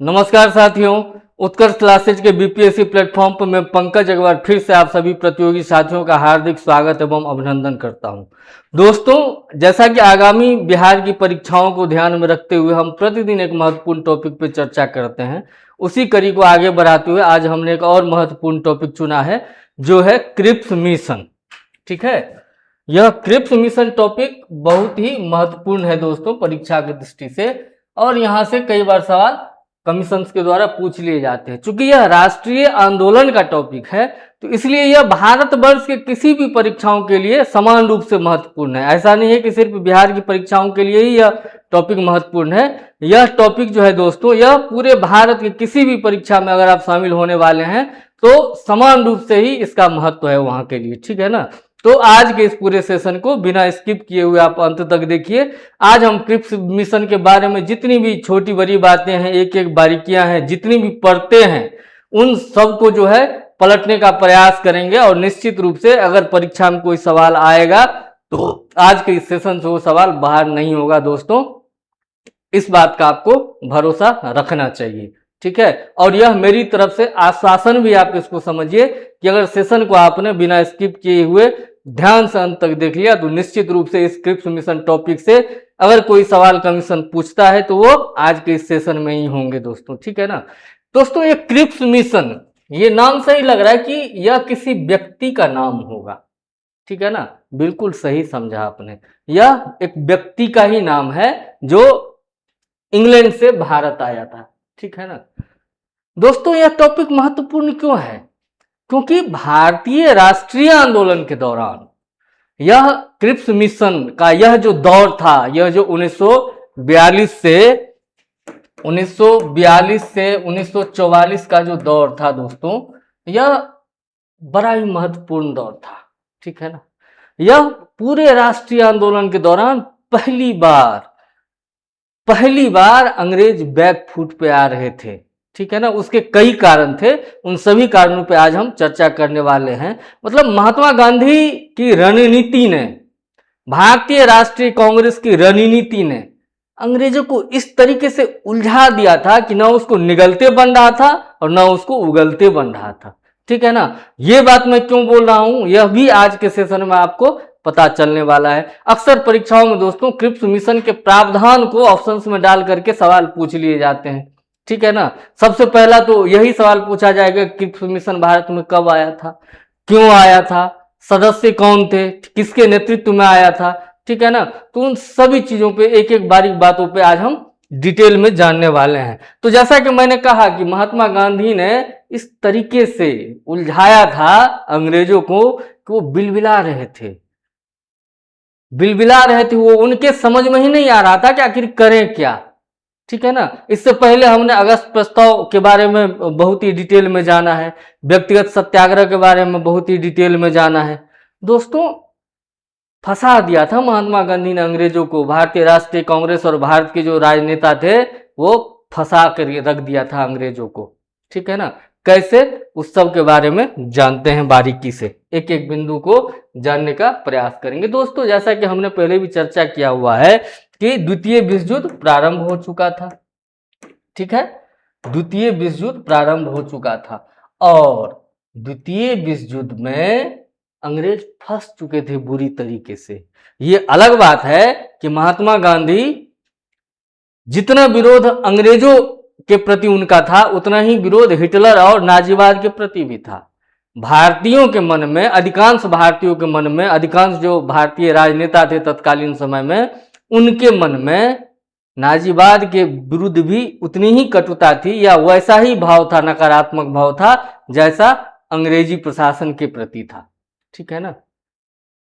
नमस्कार साथियों, उत्कर्ष क्लासेज के बीपीएससी प्लेटफॉर्म पर मैं पंकज एक बार फिर से आप सभी प्रतियोगी साथियों का हार्दिक स्वागत एवं अभिनंदन करता हूं। दोस्तों, जैसा कि आगामी बिहार की परीक्षाओं को ध्यान में रखते हुए हम प्रतिदिन एक महत्वपूर्ण टॉपिक पर चर्चा करते हैं, उसी कड़ी को आगे बढ़ाते हुए आज हमने एक और महत्वपूर्ण टॉपिक चुना है, जो है क्रिप्स मिशन। ठीक है, यह क्रिप्स मिशन टॉपिक बहुत ही महत्वपूर्ण है दोस्तों परीक्षा की दृष्टि से, और यहाँ से कई बार सवाल कमीशन के द्वारा पूछ लिए जाते हैं। चूंकि यह राष्ट्रीय आंदोलन का टॉपिक है, तो इसलिए यह भारतवर्ष के किसी भी परीक्षाओं के लिए समान रूप से महत्वपूर्ण है। ऐसा नहीं है कि सिर्फ बिहार की परीक्षाओं के लिए ही यह टॉपिक महत्वपूर्ण है। यह टॉपिक जो है दोस्तों, यह पूरे भारत के किसी भी परीक्षा में अगर आप शामिल होने वाले हैं तो समान रूप से ही इसका महत्व है वहां के लिए। ठीक है ना। तो आज के इस पूरे सेशन को बिना स्किप किए हुए आप अंत तक देखिए। आज हम क्रिप्स मिशन के बारे में जितनी भी छोटी बड़ी बातें हैं, एक एक बारीकियां हैं, जितनी भी पढ़ते हैं, उन सब को जो है पलटने का प्रयास करेंगे, और निश्चित रूप से अगर परीक्षा में कोई सवाल आएगा तो आज के इस सेशन से वो सवाल बाहर नहीं होगा दोस्तों। इस बात का आपको भरोसा रखना चाहिए। ठीक है, और यह मेरी तरफ से आश्वासन भी आप इसको समझिए कि अगर सेशन को आपने बिना स्किप किए हुए ध्यान से अंत तक देख लिया तो निश्चित रूप से इस क्रिप्स मिशन टॉपिक से अगर कोई सवाल कमीशन पूछता है तो वो आज के इस सेशन में ही होंगे दोस्तों। ठीक है ना। दोस्तों, ये क्रिप्स मिशन, ये नाम सही लग रहा है कि यह किसी व्यक्ति का नाम होगा। ठीक है ना, बिल्कुल सही समझा आपने। यह एक व्यक्ति का ही नाम है जो इंग्लैंड से भारत आया था। ठीक है ना। दोस्तों, यह टॉपिक महत्वपूर्ण क्यों है? क्योंकि भारतीय राष्ट्रीय आंदोलन के दौरान यह क्रिप्स मिशन का यह जो दौर था, यह जो 1942 से 1944 का जो दौर था दोस्तों, यह बड़ा ही महत्वपूर्ण दौर था। ठीक है ना। यह पूरे राष्ट्रीय आंदोलन के दौरान पहली बार अंग्रेज बैक फुट पे आ रहे थे। ठीक है ना। उसके कई कारण थे, उन सभी कारणों पे आज हम चर्चा करने वाले हैं। मतलब महात्मा गांधी की रणनीति ने, भारतीय राष्ट्रीय कांग्रेस की रणनीति ने अंग्रेजों को इस तरीके से उलझा दिया था कि ना उसको निगलते बन रहा था और ना उसको उगलते बन रहा था। ठीक है ना। ये बात मैं क्यों बोल रहा हूं, यह भी आज के सेशन में आपको पता चलने वाला है। अक्सर परीक्षाओं में दोस्तों क्रिप्स मिशन के प्रावधान को ऑप्शंस में डाल करके सवाल पूछ लिए जाते हैं। ठीक है ना। सबसे पहला तो यही सवाल पूछा जाएगा, क्रिप्स मिशन भारत में कब आया था, क्यों आया था, सदस्य कौन थे, किसके नेतृत्व में आया था। ठीक है ना। तो उन सभी चीजों पे, एक एक बारीक बातों पे आज हम डिटेल में जानने वाले हैं। तो जैसा कि मैंने कहा कि महात्मा गांधी ने इस तरीके से उलझाया था अंग्रेजों को कि वो बिलबिला रहे थे, वो उनके समझ में ही नहीं आ रहा था कि आखिर करें क्या। ठीक है ना। इससे पहले हमने अगस्त प्रस्ताव के बारे में बहुत ही डिटेल में जाना है, व्यक्तिगत सत्याग्रह के बारे में बहुत ही डिटेल में जाना है। दोस्तों, फंसा दिया था महात्मा गांधी ने अंग्रेजों को, भारतीय राष्ट्रीय कांग्रेस और भारत के जो राजनेता थे वो फंसा कर रख दिया था अंग्रेजों को। ठीक है ना। कैसे, उस सब के बारे में जानते हैं बारीकी से, एक एक बिंदु को जानने का प्रयास करेंगे। दोस्तों, जैसा कि हमने पहले भी चर्चा किया हुआ है कि द्वितीय विश्व युद्ध प्रारंभ हो चुका था। ठीक है, द्वितीय विश्व युद्ध प्रारंभ हो चुका था, और द्वितीय विश्व युद्ध में अंग्रेज फंस चुके थे बुरी तरीके से। ये अलग बात है कि महात्मा गांधी, जितना विरोध अंग्रेजों के प्रति उनका था, उतना ही विरोध हिटलर और नाजीवाद के प्रति भी था। भारतीयों के मन में, अधिकांश भारतीयों के मन में, अधिकांश जो भारतीय राजनेता थे तत्कालीन समय में, उनके मन में नाजीवाद के विरुद्ध भी उतनी ही कटुता थी, या वैसा ही भाव था, नकारात्मक भाव था, जैसा अंग्रेजी प्रशासन के प्रति था। ठीक है ना।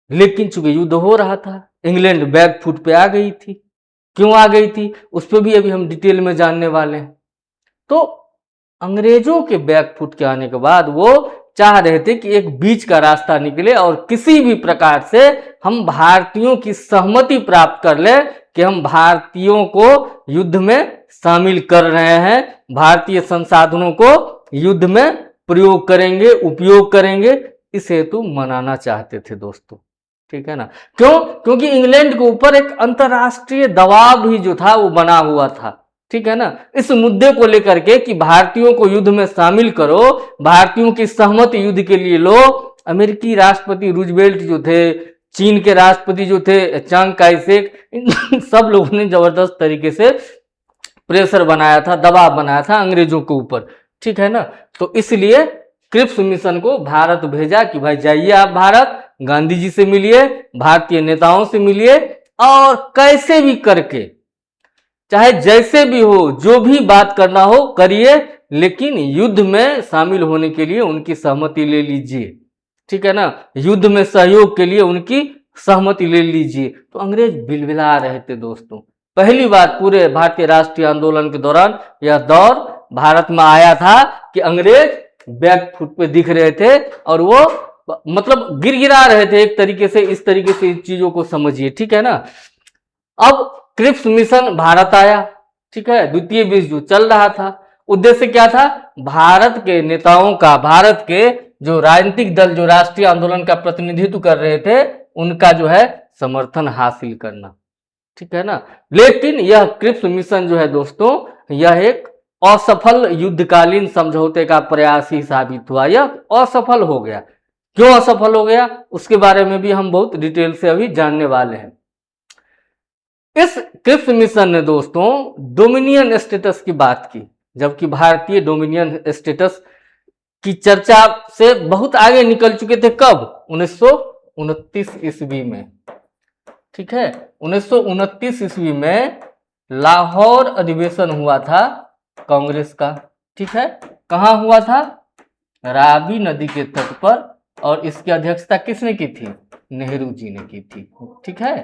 लेकिन चूंकि युद्ध हो रहा था, इंग्लैंड बैक फुट पे आ गई थी। क्यों आ गई थी, उस पर भी अभी हम डिटेल में जानने वाले हैं। तो अंग्रेजों के बैक फुट के आने के बाद वो चाह रहे थे कि एक बीच का रास्ता निकले और किसी भी प्रकार से हम भारतीयों की सहमति प्राप्त कर ले कि हम भारतीयों को युद्ध में शामिल कर रहे हैं, भारतीय संसाधनों को युद्ध में प्रयोग करेंगे, उपयोग करेंगे, इस हेतु मनाना चाहते थे दोस्तों। ठीक है ना। क्यों? क्योंकि इंग्लैंड के ऊपर एक अंतर्राष्ट्रीय दबाव भी जो था वो बना हुआ था। ठीक है ना। इस मुद्दे को लेकर के कि भारतीयों को युद्ध में शामिल करो, भारतीयों की सहमति युद्ध के लिए लो, अमेरिकी राष्ट्रपति रूजवेल्ट जो थे, चीन के राष्ट्रपति जो थे चांग काई शेक, इन सब लोगों ने जबरदस्त तरीके से प्रेशर बनाया था, दबाव बनाया था अंग्रेजों के ऊपर, ठीक है ना। तो इसलिए क्रिप्स मिशन को भारत भेजा कि भाई जाइए आप भारत, गांधी जी से मिलिए, भारतीय नेताओं से मिलिए, और कैसे भी करके, चाहे जैसे भी हो, जो भी बात करना हो करिए, लेकिन युद्ध में शामिल होने के लिए उनकी सहमति ले लीजिए, ठीक है ना। युद्ध में सहयोग के लिए उनकी सहमति ले लीजिए। तो अंग्रेज बिलबिला रहे थे दोस्तों। पहली बार पूरे भारतीय राष्ट्रीय आंदोलन के दौरान यह दौर भारत में आया था कि अंग्रेज बैक फुट पे दिख रहे थे और वो मतलब गिरगिरा रहे थे एक तरीके से। इस तरीके से इन चीजों को समझिए, ठीक है ना। अब क्रिप्स मिशन भारत आया, ठीक है, द्वितीय विश्व युद्ध चल रहा था। उद्देश्य क्या था? भारत के नेताओं का, भारत के जो राजनीतिक दल जो राष्ट्रीय आंदोलन का प्रतिनिधित्व कर रहे थे, उनका जो है समर्थन हासिल करना, ठीक है ना। लेकिन यह क्रिप्स मिशन जो है दोस्तों, यह एक असफल युद्धकालीन समझौते का प्रयास ही साबित हुआ। यह असफल हो गया। क्यों असफल हो गया, उसके बारे में भी हम बहुत डिटेल से अभी जानने वाले हैं। इस क्रिप्स मिशन ने दोस्तों डोमिनियन स्टेटस की बात की, जबकि भारतीय डोमिनियन स्टेटस की चर्चा से बहुत आगे निकल चुके थे। कब? 1929 ईस्वी में, ठीक है। 1929 ईस्वी में लाहौर अधिवेशन हुआ था कांग्रेस का, ठीक है। कहाँ हुआ था? रावी नदी के तट पर, और इसकी अध्यक्षता किसने की थी? नेहरू जी ने की थी, ठीक है।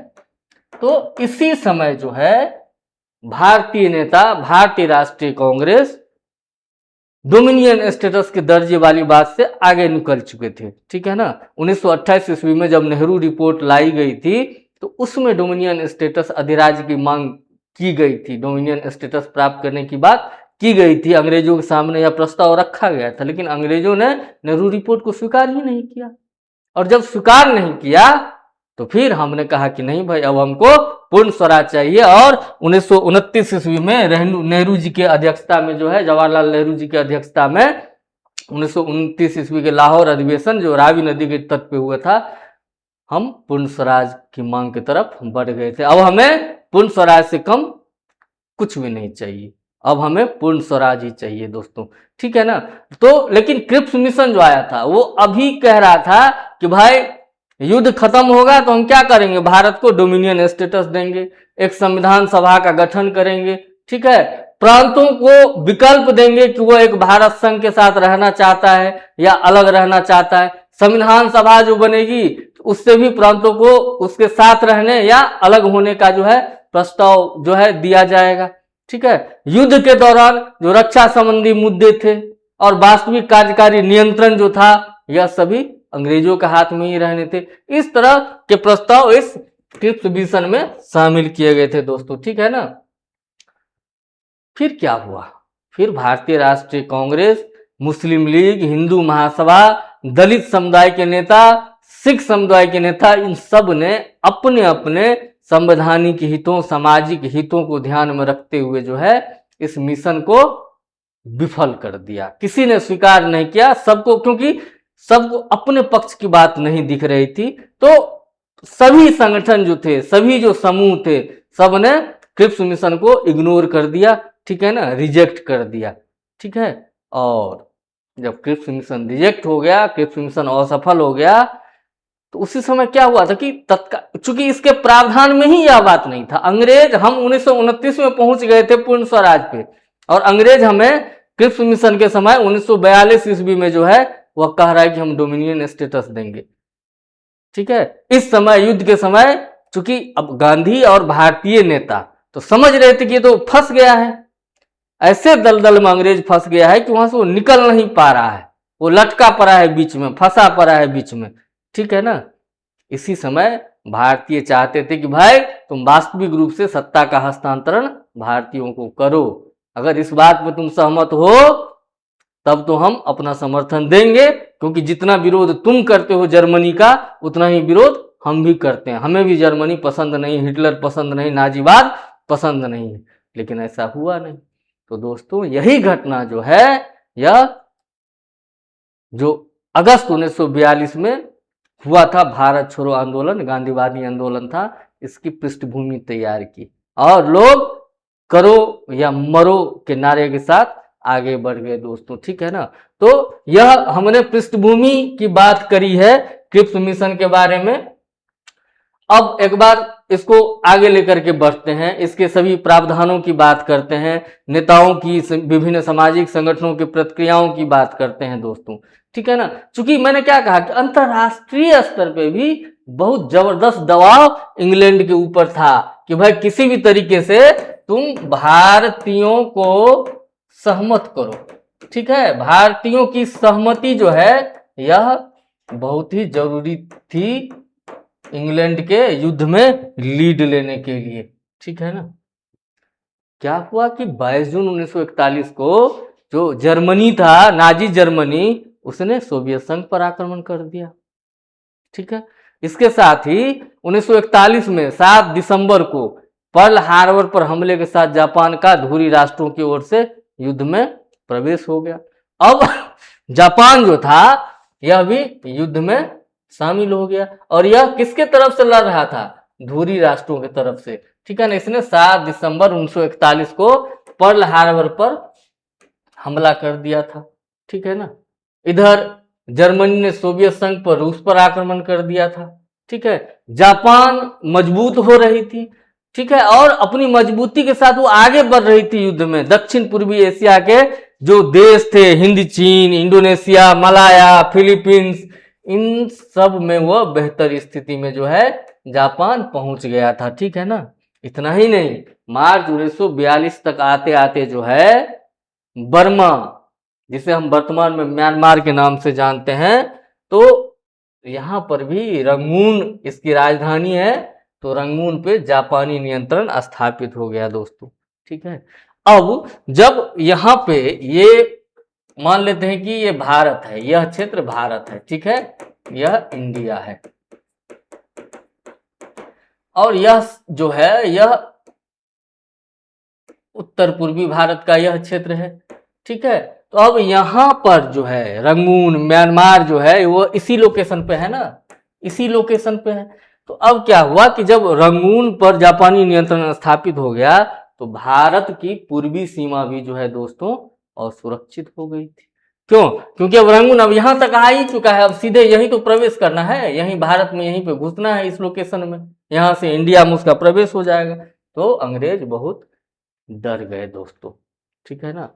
तो इसी समय जो है भारतीय नेता, भारतीय राष्ट्रीय कांग्रेस डोमिनियन स्टेटस के दर्जे वाली बात से आगे निकल चुके थे, ठीक है ना। 1928 ईस्वी में जब नेहरू रिपोर्ट लाई गई थी, तो उसमें डोमिनियन स्टेटस अधिराज्य की मांग की गई थी। डोमिनियन स्टेटस प्राप्त करने की बात की गई थी, अंग्रेजों के सामने यह प्रस्ताव रखा गया था, लेकिन अंग्रेजों ने नेहरू रिपोर्ट को स्वीकार ही नहीं किया। और जब स्वीकार नहीं किया तो फिर हमने कहा कि नहीं भाई, अब हमको पूर्ण स्वराज चाहिए। और 1929 ईस्वी में नेहरू जी के अध्यक्षता में जो है, जवाहरलाल नेहरू जी की अध्यक्षता में 1929 ईस्वी के लाहौर अधिवेशन जो रावी नदी के तट पे हुआ था, हम पूर्ण स्वराज की मांग की तरफ बढ़ गए थे। अब हमें पूर्ण स्वराज से कम कुछ भी नहीं चाहिए, अब हमें पूर्ण स्वराज ही चाहिए दोस्तों, ठीक है ना। तो लेकिन क्रिप्स मिशन जो आया था, वो अभी कह रहा था कि भाई युद्ध खत्म होगा तो हम क्या करेंगे, भारत को डोमिनियन स्टेटस देंगे, एक संविधान सभा का गठन करेंगे, ठीक है। प्रांतों को विकल्प देंगे कि वो एक भारत संघ के साथ रहना चाहता है या अलग रहना चाहता है। संविधान सभा जो बनेगी उससे भी प्रांतों को उसके साथ रहने या अलग होने का जो है प्रस्ताव जो है दिया जाएगा, ठीक है। युद्ध के दौरान जो रक्षा संबंधी मुद्दे थे और वास्तविक कार्यकारी नियंत्रण जो था, यह सभी अंग्रेजों के हाथ में ही रहने थे। इस तरह के प्रस्ताव इस क्रिप्स मिशन में शामिल किए गए थे दोस्तों, ठीक है ना। फिर क्या हुआ? फिर भारतीय राष्ट्रीय कांग्रेस, मुस्लिम लीग, हिंदू महासभा, दलित समुदाय के नेता, सिख समुदाय के नेता, इन सब ने अपने अपने संवैधानिक हितों, सामाजिक हितों को ध्यान में रखते हुए जो है इस मिशन को विफल कर दिया। किसी ने स्वीकार नहीं किया, सबको, क्योंकि सबको अपने पक्ष की बात नहीं दिख रही थी। तो सभी संगठन जो थे, सभी जो समूह थे, सब ने क्रिप्स मिशन को इग्नोर कर दिया, ठीक है ना, रिजेक्ट कर दिया, ठीक है। और जब क्रिप्स मिशन रिजेक्ट हो गया, क्रिप्स मिशन असफल हो गया, तो उसी समय क्या हुआ था कि तत्काल, चूंकि इसके प्रावधान में ही यह बात नहीं था, अंग्रेज, हम 1929 में पहुंच गए थे पूर्ण स्वराज पे, और अंग्रेज हमें क्रिप्स मिशन के समय 1942 ईस्वी में जो है वह कह रहा है कि हम डोमिनियन स्टेटस देंगे, ठीक है। इस समय युद्ध के समय चूंकि अब गांधी और भारतीय नेता तो समझ रहे थे कि ये तो फंस गया है, ऐसे दलदल में अंग्रेज फंस गया है कि वहां से वो निकल नहीं पा रहा है, वो लटका पड़ा है बीच में, फंसा पड़ा है बीच में, ठीक है ना। इसी समय भारतीय चाहते थे कि भाई तुम वास्तविक रूप से सत्ता का हस्तांतरण भारतीयों को करो, अगर इस बात में तुम सहमत हो तब तो हम अपना समर्थन देंगे, क्योंकि जितना विरोध तुम करते हो जर्मनी का, उतना ही विरोध हम भी करते हैं, हमें भी जर्मनी पसंद नहीं, हिटलर पसंद नहीं, नाजीवाद पसंद नहीं है। लेकिन ऐसा हुआ नहीं। तो दोस्तों यही घटना जो है, यह जो अगस्त 1942 में हुआ था, भारत छोड़ो आंदोलन, गांधीवादी आंदोलन था, इसकी पृष्ठभूमि तैयार की और लोग करो या मरो के नारे के साथ आगे बढ़ गए दोस्तों। ठीक है ना। तो यह हमने पृष्ठभूमि की बात करी है क्रिप्स मिशन के बारे में। अब एक बार इसको आगे लेकर के बढ़ते हैं, इसके सभी प्रावधानों की बात करते हैं, नेताओं की, विभिन्न सामाजिक संगठनों की प्रतिक्रियाओं की बात करते हैं दोस्तों। ठीक है ना। चूंकि मैंने क्या कहा कि अंतरराष्ट्रीय स्तर पे भी बहुत जबरदस्त दबाव इंग्लैंड के ऊपर था कि भाई किसी भी तरीके से तुम भारतीयों को सहमत करो। ठीक है। भारतीयों की सहमति जो है यह बहुत ही जरूरी थी इंग्लैंड के युद्ध में लीड लेने के लिए। ठीक है ना। क्या हुआ कि 22 जून 1941 को जो जर्मनी था, नाजी जर्मनी, उसने सोवियत संघ पर आक्रमण कर दिया। ठीक है। इसके साथ ही 1941 में 7 दिसंबर को पर्ल हार्बर पर हमले के साथ जापान का धुरी राष्ट्रों की ओर से युद्ध में प्रवेश हो गया। अब जापान जो था यह भी युद्ध में शामिल हो गया और यह किसके तरफ से लड़ रहा था? धुरी राष्ट्रों की तरफ से। ठीक है ना। इसने 7 दिसंबर 1941 को पर्ल हार्बर पर हमला कर दिया था। ठीक है ना। इधर जर्मनी ने सोवियत संघ पर, रूस पर आक्रमण कर दिया था। ठीक है। जापान मजबूत हो रही थी। ठीक है। और अपनी मजबूती के साथ वो आगे बढ़ रही थी युद्ध में। दक्षिण पूर्वी एशिया के जो देश थे, हिंद चीन, इंडोनेशिया, मलाया, फिलीपींस, इन सब में वो बेहतर स्थिति में जो है जापान पहुंच गया था। ठीक है ना। इतना ही नहीं, मार्च 1942 तक आते आते जो है बर्मा, जिसे हम वर्तमान में म्यांमार के नाम से जानते हैं, तो यहां पर भी रंगून इसकी राजधानी है, तो रंगून पे जापानी नियंत्रण स्थापित हो गया दोस्तों। ठीक है। अब जब यहाँ पे ये मान लेते हैं कि ये भारत है, यह क्षेत्र भारत है। ठीक है। यह इंडिया है और यह जो है यह उत्तर पूर्वी भारत का यह क्षेत्र है। ठीक है। तो अब यहाँ पर जो है रंगून, म्यांमार जो है वो इसी लोकेशन पे है ना, इसी लोकेशन पे है। तो अब क्या हुआ कि जब रंगून पर जापानी नियंत्रण स्थापित हो गया तो भारत की पूर्वी सीमा भी जो है दोस्तों असुरक्षित हो गई थी। क्यों? क्योंकि अब रंगून अब यहाँ तक आ ही चुका है, अब सीधे यहीं तो प्रवेश करना है, यहीं भारत में यहीं पे घुसना है इस लोकेशन में, यहाँ से इंडिया में उसका प्रवेश हो जाएगा। तो अंग्रेज बहुत डर गए दोस्तों। ठीक है ना।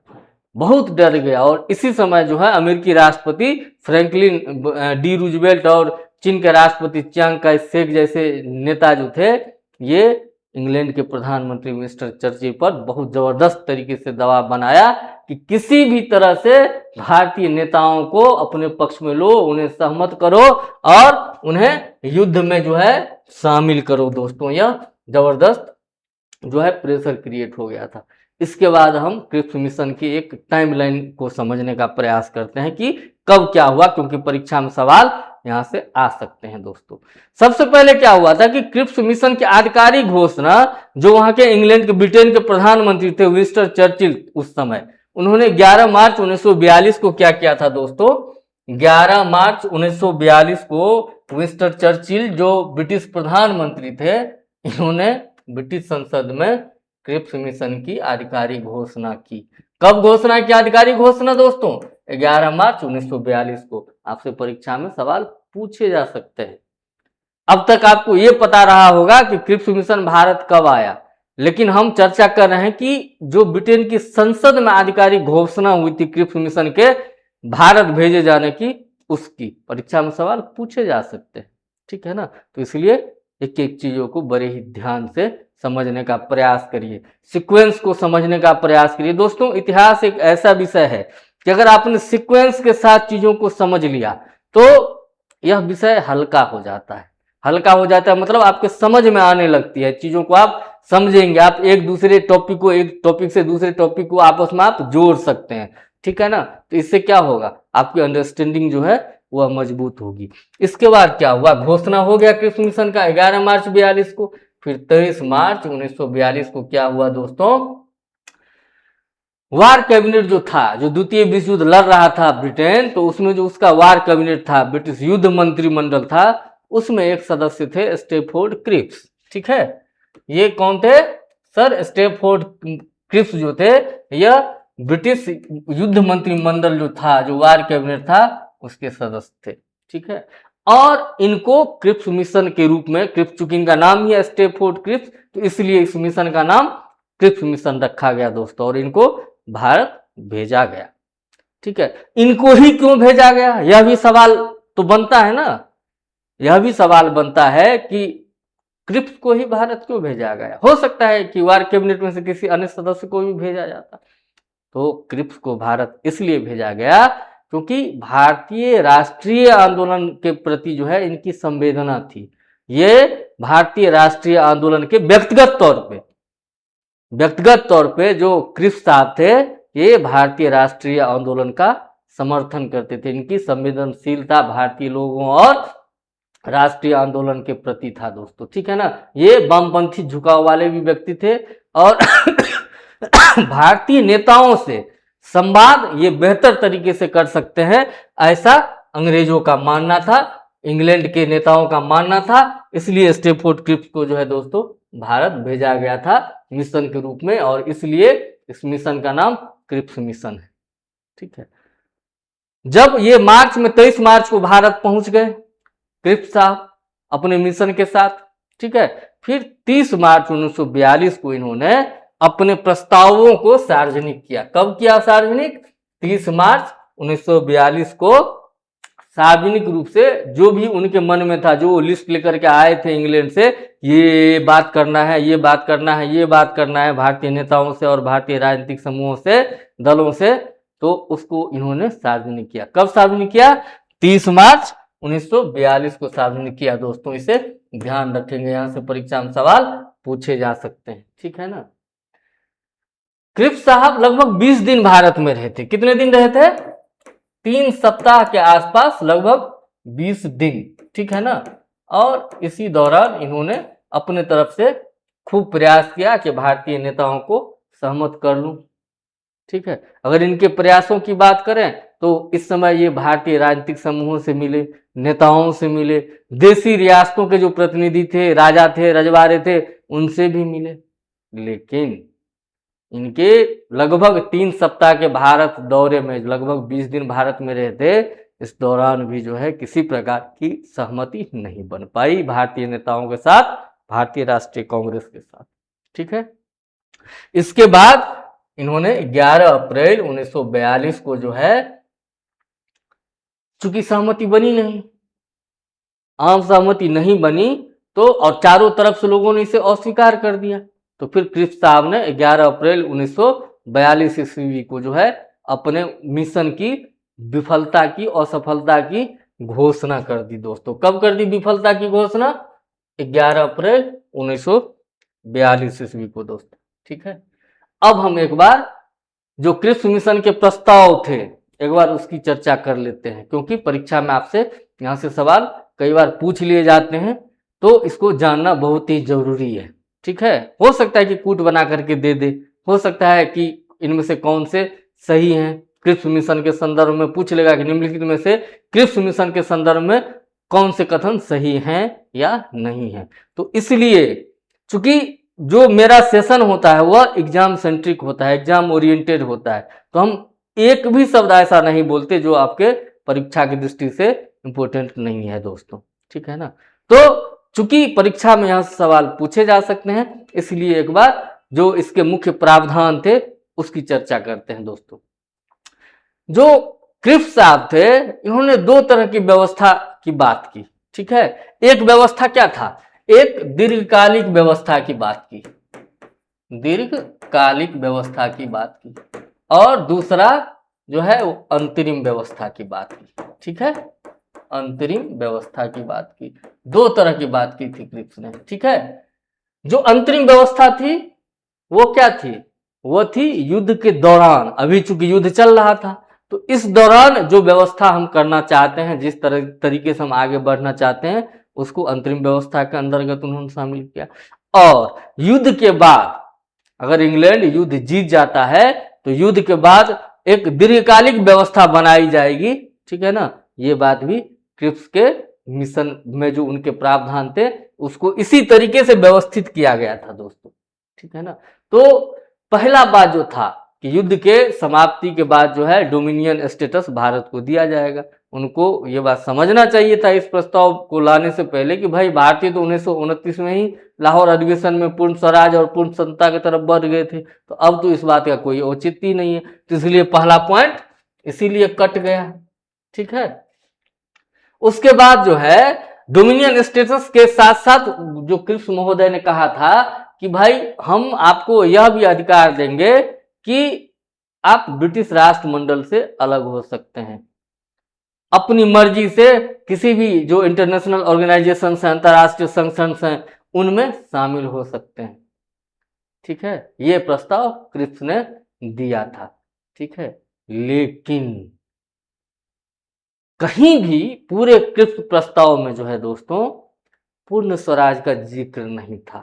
बहुत डर गया और इसी समय जो है अमेरिकी राष्ट्रपति फ्रैंकलिन डी रूजवेल्ट और चीन के राष्ट्रपति चियांग काई शेक जैसे नेता जो थे, ये इंग्लैंड के प्रधानमंत्री मिस्टर चर्चिल पर बहुत जबरदस्त तरीके से दबाव बनाया कि किसी भी तरह से भारतीय नेताओं को अपने पक्ष में लो, उन्हें सहमत करो और उन्हें युद्ध में जो है शामिल करो दोस्तों। यह जबरदस्त जो है प्रेशर क्रिएट हो गया था। इसके बाद हम क्रिप्स मिशन की एक टाइमलाइन को समझने का प्रयास करते हैं कि कब क्या हुआ, क्योंकि परीक्षा में सवाल यहां से आ सकते हैं दोस्तों। सबसे पहले क्या हुआ था कि क्रिप्स मिशन की आधिकारिक घोषणा जो वहां के इंग्लैंड के, ब्रिटेन के प्रधानमंत्री थे विंस्टन चर्चिल, उस समय उन्होंने 11 मार्च 1942 को क्या किया था दोस्तों? 11 मार्च 1942 को विंस्टन चर्चिल जो ब्रिटिश प्रधानमंत्री थे, इन्होंने ब्रिटिश संसद में क्रिप्स मिशन की आधिकारिक घोषणा की। कब घोषणा की आधिकारिक घोषणा दोस्तों? 11 मार्च 1942 को। आपसे परीक्षा में सवाल पूछे जा सकते हैं। अब तक आपको यह पता रहा होगा कि क्रिप्स मिशन भारत कब आया, लेकिन हम चर्चा कर रहे हैं कि जो ब्रिटेन की संसद में आधिकारिक घोषणा हुई थी क्रिप्स मिशन के भारत भेजे जाने की, उसकी परीक्षा में सवाल पूछे जा सकते हैं। ठीक है ना। तो इसलिए एक एक चीजों को बड़े ही ध्यान से समझने का प्रयास करिए, सीक्वेंस को समझने का प्रयास करिए दोस्तों। इतिहास एक ऐसा विषय है कि अगर आपने सीक्वेंस के साथ चीजों को समझ लिया तो यह विषय हल्का हो जाता है। हल्का हो जाता है मतलब आपके समझ में आने लगती है, चीजों को आप समझेंगे, आप एक दूसरे टॉपिक को, एक टॉपिक से दूसरे टॉपिक को आपस में आप जोड़ सकते हैं। ठीक है ना। तो इससे क्या होगा, आपकी अंडरस्टैंडिंग जो है वह मजबूत होगी। इसके बाद क्या हुआ, घोषणा हो गया क्रिप्स मिशन का 11 मार्च 42 को। फिर 23 मार्च 1942 को क्या हुआ दोस्तों? वार कैबिनेट जो था, जो द्वितीय विश्व युद्ध लड़ रहा था ब्रिटेन, तो उसमें जो उसका वार कैबिनेट था, ब्रिटिश युद्ध मंत्रिमंडल था, उसमें एक सदस्य थे स्टेफोर्ड क्रिप्स। ठीक है, ये कौन थे सर? स्टेफोर्ड क्रिप्स जो थे, यह ब्रिटिश युद्ध मंत्रिमंडल जो था, जो वार कैबिनेट था, उसके सदस्य थे। ठीक है, और इनको क्रिप्स मिशन के रूप में, क्रिप्स चूंकि इनका नाम ही है स्टेफोर्ड क्रिप्स, तो इसलिए इस मिशन का नाम क्रिप्स मिशन रखा गया दोस्तों, और इनको भारत भेजा गया। ठीक है, इनको ही क्यों भेजा गया, यह भी सवाल तो बनता है ना, यह भी सवाल बनता है कि क्रिप्स को ही भारत क्यों भेजा गया। हो सकता है कि वार कैबिनेट में से किसी अन्य सदस्य को भी भेजा जाता, तो क्रिप्स को भारत इसलिए भेजा गया क्योंकि भारतीय राष्ट्रीय आंदोलन के प्रति जो है इनकी संवेदना थी। ये भारतीय राष्ट्रीय आंदोलन के व्यक्तिगत तौर पे जो क्रिप्स साहब थे, ये भारतीय राष्ट्रीय आंदोलन का समर्थन करते थे। इनकी संवेदनशीलता भारतीय लोगों और राष्ट्रीय आंदोलन के प्रति था दोस्तों। ठीक है ना, ये वामपंथी झुकाव वाले भी व्यक्ति थे, और भारतीय नेताओं से संवाद ये बेहतर तरीके से कर सकते हैं, ऐसा अंग्रेजों का मानना था, इंग्लैंड के नेताओं का मानना था। इसलिए स्टेफोर्ड क्रिप्स को जो है दोस्तों भारत भेजा गया था मिशन के रूप में, और इसलिए इस मिशन का नाम क्रिप्स मिशन है। ठीक है, जब ये मार्च में 23 मार्च को भारत पहुंच गए क्रिप्स साहब अपने मिशन के साथ। ठीक है, फिर 30 मार्च 1942 को इन्होंने अपने प्रस्तावों को सार्वजनिक किया। कब किया सार्वजनिक? 30 मार्च 1942 को सार्वजनिक रूप से, जो भी उनके मन में था, जो लिस्ट लेकर के आए थे इंग्लैंड से, ये बात करना है, ये बात करना है, ये बात करना है भारतीय नेताओं से और भारतीय राजनीतिक समूहों से, दलों से, तो उसको इन्होंने सार्वजनिक किया। कब सार्वजनिक किया? 30 मार्च 1942 को सार्वजनिक किया दोस्तों। इसे ध्यान रखेंगे, यहां से परीक्षा में सवाल पूछे जा सकते हैं। ठीक है ना, क्रिप्स साहब लगभग 20 दिन भारत में रहे थे। कितने दिन रहे थे? 3 सप्ताह के आसपास, लगभग 20 दिन। ठीक है ना, और इसी दौरान इन्होंने अपने तरफ से खूब प्रयास किया कि भारतीय नेताओं को सहमत कर लूं। ठीक है, अगर इनके प्रयासों की बात करें तो इस समय ये भारतीय राजनीतिक समूहों से मिले, नेताओं से मिले, देशी रियासतों के जो प्रतिनिधि थे, राजा थे, रजवाड़े थे, उनसे भी मिले। लेकिन इनके लगभग 3 सप्ताह के भारत दौरे में, लगभग 20 दिन भारत में रहे थे, इस दौरान भी जो है किसी प्रकार की सहमति नहीं बन पाई भारतीय नेताओं के साथ, भारतीय राष्ट्रीय कांग्रेस के साथ। ठीक है, इसके बाद इन्होंने 11 अप्रैल 1942 को जो है, चूंकि सहमति बनी नहीं, आम सहमति नहीं बनी, तो और चारों तरफ से लोगों ने इसे अस्वीकार कर दिया, तो फिर क्रिप्स साहब ने 11 अप्रैल 1942 ईस्वी को जो है अपने मिशन की विफलता की, असफलता की घोषणा कर दी दोस्तों। कब कर दी विफलता की घोषणा? 11 अप्रैल 1942 ईस्वी को दोस्तों। ठीक है, अब हम एक बार जो क्रिप्स मिशन के प्रस्ताव थे, एक बार उसकी चर्चा कर लेते हैं, क्योंकि परीक्षा में आपसे यहाँ से सवाल कई बार पूछ लिए जाते हैं, तो इसको जानना बहुत ही जरूरी है। ठीक है, हो सकता है कि कूट बना करके दे दे, हो सकता है कि इनमें से कौन से सही हैं, क्रिप्स मिशन के संदर्भ में पूछ लेगा कि निम्नलिखित में से क्रिप्स मिशन के संदर्भ में कौन से कथन सही हैं या नहीं है। तो इसलिए चूंकि जो मेरा सेशन होता है वह एग्जाम सेंट्रिक होता है, एग्जाम ओरिएंटेड होता है, तो हम एक भी शब्द ऐसा नहीं बोलते जो आपके परीक्षा की दृष्टि से इंपॉर्टेंट नहीं है दोस्तों। ठीक है ना, तो चूंकि परीक्षा में यहां सवाल पूछे जा सकते हैं, इसलिए एक बार जो इसके मुख्य प्रावधान थे उसकी चर्चा करते हैं दोस्तों। जो क्रिप्स साहब थे, इन्होंने 2 तरह की व्यवस्था की बात की। ठीक है, एक व्यवस्था क्या था? एक दीर्घकालिक व्यवस्था की बात की, दीर्घकालिक व्यवस्था की बात की, और दूसरा जो है वो अंतरिम व्यवस्था की बात की। ठीक है, अंतरिम व्यवस्था की बात की, 2 तरह की बात की थी क्रिप्स ने। ठीक है, जो अंतरिम व्यवस्था थी वो क्या थी? वो थी युद्ध के दौरान, अभी चूंकि युद्ध चल रहा था, तो इस दौरान जो व्यवस्था हम करना चाहते हैं, जिस तरीके से हम आगे बढ़ना चाहते हैं, उसको अंतरिम व्यवस्था के अंतर्गत उन्होंने शामिल किया। और युद्ध के बाद अगर इंग्लैंड युद्ध जीत जाता है तो युद्ध के बाद एक दीर्घकालिक व्यवस्था बनाई जाएगी, ठीक है ना। ये बात भी क्रिप्स के मिशन में जो उनके प्रावधान थे उसको इसी तरीके से व्यवस्थित किया गया था दोस्तों, ठीक है ना। तो पहला बात जो था कि युद्ध के समाप्ति के बाद जो है डोमिनियन स्टेटस भारत को दिया जाएगा। उनको ये बात समझना चाहिए था इस प्रस्ताव को लाने से पहले कि भाई भारतीय तो 1929 में ही लाहौर अधिवेशन में पूर्ण स्वराज और पूर्ण संता की तरफ बढ़ गए थे, तो अब तो इस बात का कोई औचित्य ही नहीं है। तो इसलिए पहला पॉइंट इसीलिए कट गया, ठीक है। उसके बाद जो है डोमिनियन स्टेटस के साथ साथ जो क्रिप्स महोदय ने कहा था कि भाई हम आपको यह भी अधिकार देंगे कि आप ब्रिटिश राष्ट्रमंडल से अलग हो सकते हैं, अपनी मर्जी से किसी भी जो इंटरनेशनल ऑर्गेनाइजेशन हैं, अंतर्राष्ट्रीय संगठन हैं, उनमें शामिल हो सकते हैं, ठीक है। ये प्रस्ताव क्रिप्स ने दिया था, ठीक है। लेकिन कहीं भी पूरे क्रिप्स प्रस्ताव में जो है दोस्तों पूर्ण स्वराज का जिक्र नहीं था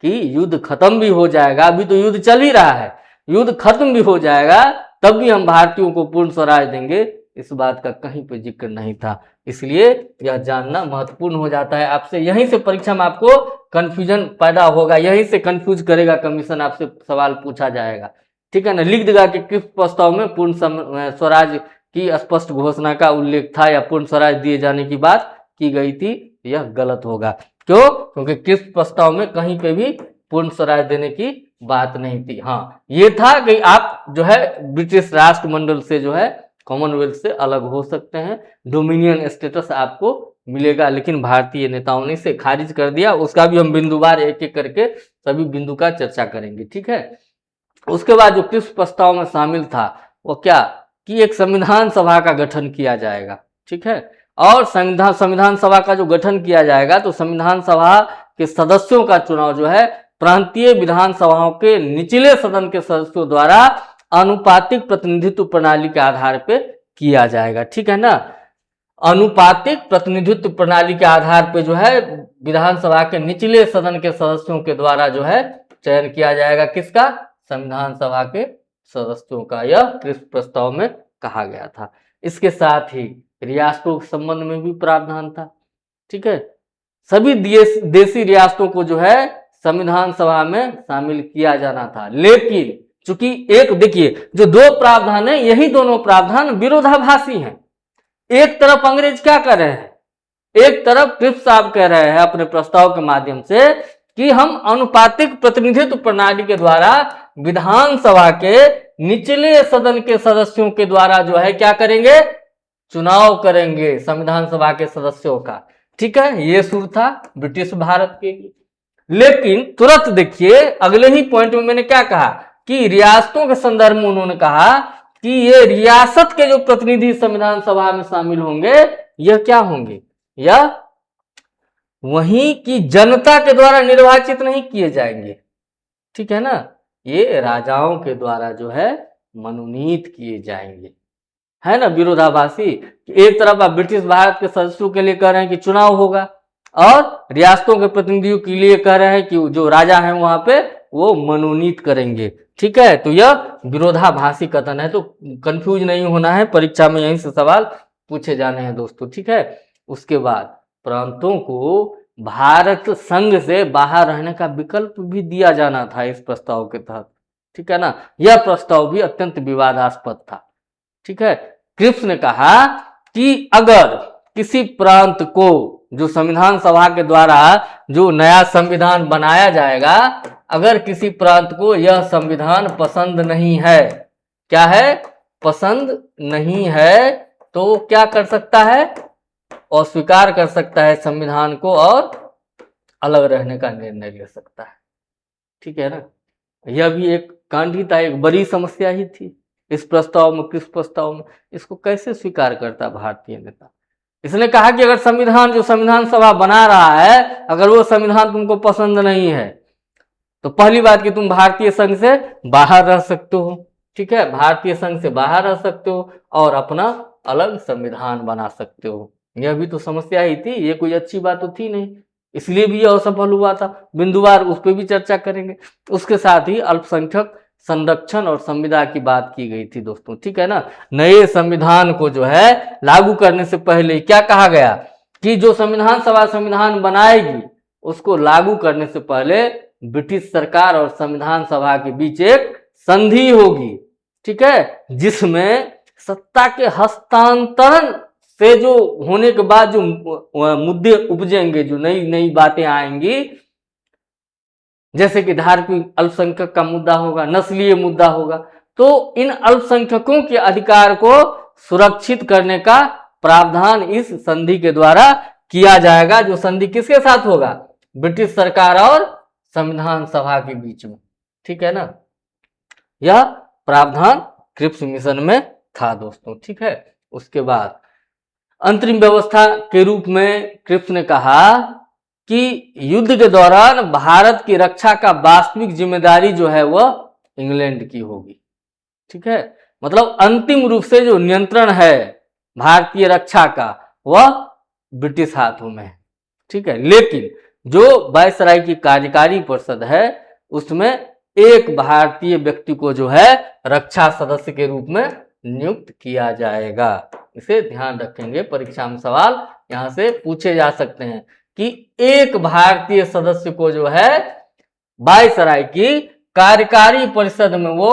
कि युद्ध खत्म भी हो जाएगा, अभी तो युद्ध चल ही रहा है, युद्ध खत्म भी हो जाएगा तब भी हम भारतीयों को पूर्ण स्वराज देंगे, इस बात का कहीं पे जिक्र नहीं था। इसलिए यह जानना महत्वपूर्ण हो जाता है आपसे। यहीं से परीक्षा में आपको कंफ्यूजन पैदा होगा, यहीं से कंफ्यूज करेगा कमीशन, आपसे सवाल पूछा जाएगा, ठीक है ना। लिख देगा कि किस प्रस्ताव में पूर्ण स्वराज की स्पष्ट घोषणा का उल्लेख था या पूर्ण स्वराज दिए जाने की बात की गई थी, यह गलत होगा। क्यों? क्योंकि किस प्रस्ताव में कहीं पे भी पूर्ण स्वराज देने की बात नहीं थी। हाँ, ये था कि आप जो है ब्रिटिश राष्ट्रमंडल से जो है कॉमनवेल्थ से अलग हो सकते हैं, डोमिनियन स्टेटस आपको मिलेगा, लेकिन भारतीय नेताओं ने इसे खारिज कर दिया। उसका भी हम बिंदुवार एक एक करके सभी बिंदु का चर्चा करेंगे, ठीक है। उसके बाद जो किस प्रस्ताव में शामिल था वो क्या कि एक संविधान सभा का गठन किया जाएगा, ठीक है। और संविधान सभा का जो गठन किया जाएगा तो संविधान सभा के सदस्यों का चुनाव जो है प्रांतीय विधानसभाओं के निचले सदन के सदस्यों द्वारा आनुपातिक प्रतिनिधित्व प्रणाली के आधार पे किया जाएगा, ठीक है ना। आनुपातिक प्रतिनिधित्व प्रणाली के आधार पे जो है विधानसभा के निचले सदन के सदस्यों के द्वारा जो है चयन किया जाएगा, किसका? संविधान सभा के सदस्यों का। यह क्रिप्स प्रस्ताव में कहा गया था। इसके साथ ही रियासतों के संबंध में भी प्रावधान था, ठीक है। सभी देशी रियासतों को जो है संविधान सभा में शामिल किया जाना था, लेकिन चूंकि एक देखिए जो दो प्रावधान है, यही दोनों प्रावधान विरोधाभासी हैं। एक तरफ अंग्रेज क्या कर रहे हैं, एक तरफ क्रिप्स साहब कह रहे हैं अपने प्रस्ताव के माध्यम से कि हम अनुपातिक प्रतिनिधित्व प्रणाली के द्वारा विधानसभा के निचले सदन के सदस्यों के द्वारा जो है क्या करेंगे, चुनाव करेंगे संविधान सभा के सदस्यों का, ठीक है। ये सुर था ब्रिटिश भारत के लिए। लेकिन तुरंत देखिए अगले ही पॉइंट में मैंने क्या कहा कि रियासतों के संदर्भ में उन्होंने कहा कि ये रियासत के जो प्रतिनिधि संविधान सभा में शामिल होंगे यह क्या होंगे, यह वहीं की जनता के द्वारा निर्वाचित नहीं किए जाएंगे, ठीक है ना। ये राजाओं के द्वारा जो है मनोनीत किए जाएंगे, है ना। विरोधाभासी, एक तरफ आप ब्रिटिश भारत के सदस्यों के लिए कह रहे हैं कि चुनाव होगा और रियासतों के प्रतिनिधियों के लिए कह रहे हैं कि जो राजा हैं वहां पे वो मनोनीत करेंगे, ठीक है। तो यह विरोधाभासी कथन है, तो कंफ्यूज नहीं होना है, परीक्षा में यहीं से सवाल पूछे जाने हैं दोस्तों, ठीक है। उसके बाद प्रांतों को भारत संघ से बाहर रहने का विकल्प भी दिया जाना था इस प्रस्ताव के तहत, ठीक है ना। यह प्रस्ताव भी अत्यंत विवादास्पद था, ठीक है। क्रिप्स ने कहा कि अगर किसी प्रांत को जो संविधान सभा के द्वारा जो नया संविधान बनाया जाएगा, अगर किसी प्रांत को यह संविधान पसंद नहीं है, क्या है, पसंद नहीं है, तो क्या कर सकता है, अस्वीकार कर सकता है संविधान को और अलग रहने का निर्णय ले सकता है, ठीक है ना। यह भी एक कांड ही था, एक बड़ी समस्या ही थी इस प्रस्ताव में, किस प्रस्ताव में। इसको कैसे स्वीकार करता भारतीय नेता? इसने कहा कि अगर संविधान जो संविधान सभा बना रहा है, अगर वो संविधान तुमको पसंद नहीं है तो पहली बात कि तुम भारतीय संघ से बाहर रह सकते हो, ठीक है। भारतीय संघ से बाहर रह सकते हो और अपना अलग संविधान बना सकते हो। यह भी तो समस्या ही थी, ये कोई अच्छी बात तो थी नहीं, इसलिए भी यह असफल हुआ था। बिंदुवार उस पर भी चर्चा करेंगे। उसके साथ ही अल्पसंख्यक संरक्षण और संविदा की बात की गई थी दोस्तों, ठीक है ना। नए संविधान को जो है लागू करने से पहले क्या कहा गया कि जो संविधान सभा संविधान बनाएगी उसको लागू करने से पहले ब्रिटिश सरकार और संविधान सभा के बीच एक संधि होगी, ठीक है, जिसमें सत्ता के हस्तांतरण से जो होने के बाद जो मुद्दे उपजेंगे, जो नई नई बातें आएंगी, जैसे कि धार्मिक अल्पसंख्यक का मुद्दा होगा, नस्लीय मुद्दा होगा, तो इन अल्पसंख्यकों के अधिकार को सुरक्षित करने का प्रावधान इस संधि के द्वारा किया जाएगा। जो संधि किसके साथ होगा? ब्रिटिश सरकार और संविधान सभा के बीच में, ठीक है ना। यह प्रावधान क्रिप्स मिशन में था दोस्तों, ठीक है। उसके बाद अंतरिम व्यवस्था के रूप में क्रिप्स ने कहा कि युद्ध के दौरान भारत की रक्षा का वास्तविक जिम्मेदारी जो है वह इंग्लैंड की होगी, ठीक है। मतलब अंतिम रूप से जो नियंत्रण है भारतीय रक्षा का वह ब्रिटिश हाथों में है, ठीक है। लेकिन जो वायसराय की कार्यकारी परिषद है उसमें एक भारतीय व्यक्ति को जो है रक्षा सदस्य के रूप में नियुक्त किया जाएगा। इसे ध्यान रखेंगे, परीक्षा में सवाल यहां से पूछे जा सकते हैं कि एक भारतीय सदस्य को जो है वायसराय की कार्यकारी परिषद में वो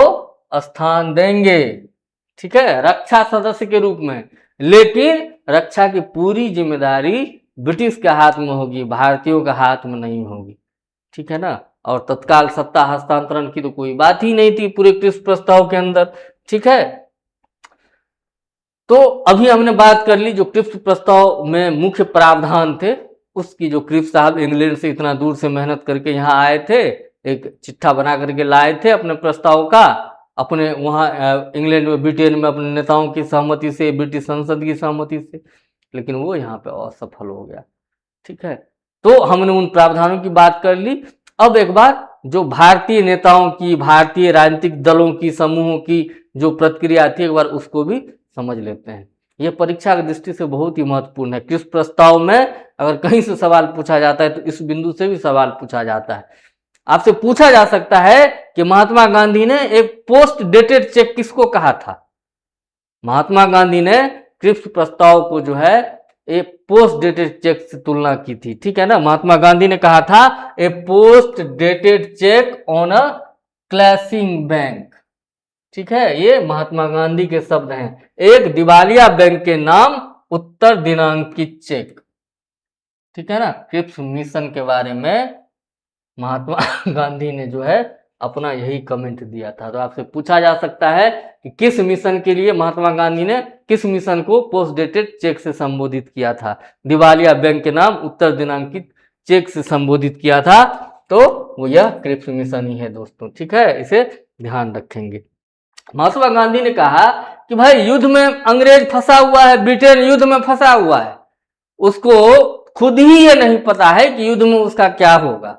स्थान देंगे, ठीक है, रक्षा सदस्य के रूप में। लेकिन रक्षा की पूरी जिम्मेदारी ब्रिटिश के हाथ में होगी, भारतीयों के हाथ में नहीं होगी, ठीक है ना। और तत्काल सत्ता हस्तांतरण की तो कोई बात ही नहीं थी पूरे क्रिप्स प्रस्ताव के अंदर, ठीक है। तो अभी हमने बात कर ली जो क्रिप्स प्रस्ताव में मुख्य प्रावधान थे उसकी। जो क्रिप्स साहब इंग्लैंड से इतना दूर से मेहनत करके यहाँ आए थे, एक चिट्ठा बना करके लाए थे अपने प्रस्ताव का, अपने वहाँ इंग्लैंड में ब्रिटेन में अपने नेताओं की सहमति से, ब्रिटिश संसद की सहमति से, लेकिन वो यहाँ पे असफल हो गया, ठीक है। तो हमने उन प्रावधानों की बात कर ली। अब एक बार जो भारतीय नेताओं की, भारतीय राजनीतिक दलों की, समूहों की जो प्रतिक्रिया थी एक बार उसको भी समझ लेते हैं। यह परीक्षा की दृष्टि से बहुत ही महत्वपूर्ण है। किस प्रस्ताव में अगर कहीं से सवाल पूछा जाता है तो इस बिंदु से भी सवाल पूछा जाता है। आपसे पूछा जा सकता है कि महात्मा गांधी ने एक पोस्ट डेटेड चेक किसको कहा था? महात्मा गांधी ने क्रिप्स प्रस्ताव को जो है एक पोस्ट डेटेड चेक से तुलना की थी, ठीक है ना। महात्मा गांधी ने कहा था a post dated cheque on a clashing bank, ठीक है, ये महात्मा गांधी के शब्द हैं। एक दिवालिया बैंक के नाम उत्तर दिनांकित चेक, ठीक है ना। क्रिप्स मिशन के बारे में महात्मा गांधी ने जो है अपना यही कमेंट दिया था। तो आपसे पूछा जा सकता है कि किस मिशन के लिए महात्मा गांधी ने किस मिशन को पोस्ट डेटेड चेक से संबोधित किया था? दिवालिया बैंक के नाम उत्तर दिनांकित चेक से संबोधित किया था, तो वो यह क्रिप्स मिशन ही है दोस्तों, ठीक है, इसे ध्यान रखेंगे। महात्मा गांधी ने कहा कि भाई युद्ध में अंग्रेज फंसा हुआ है, ब्रिटेन युद्ध में फंसा हुआ है, उसको खुद ही ये नहीं पता है कि युद्ध में उसका क्या होगा।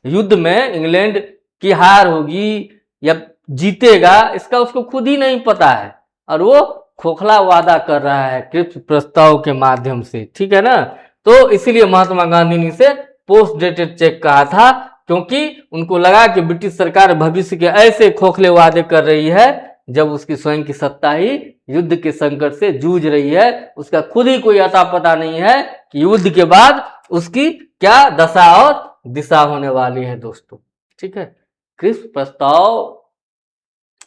युद्ध में इंग्लैंड की हार होगी या जीतेगा इसका उसको खुद ही नहीं पता है, और वो खोखला वादा कर रहा है क्रिप्स प्रस्ताव के माध्यम से, ठीक है ना। तो इसीलिए महात्मा गांधी ने इसे पोस्ट डेटेड चेक कहा था, क्योंकि उनको लगा कि ब्रिटिश सरकार भविष्य के ऐसे खोखले वादे कर रही है जब उसकी स्वयं की सत्ता ही युद्ध के संकट से जूझ रही है। उसका खुद ही कोई अता पता नहीं है कि युद्ध के बाद उसकी क्या दशा और दिशा होने वाली है दोस्तों, ठीक है। क्रिप्स प्रस्ताव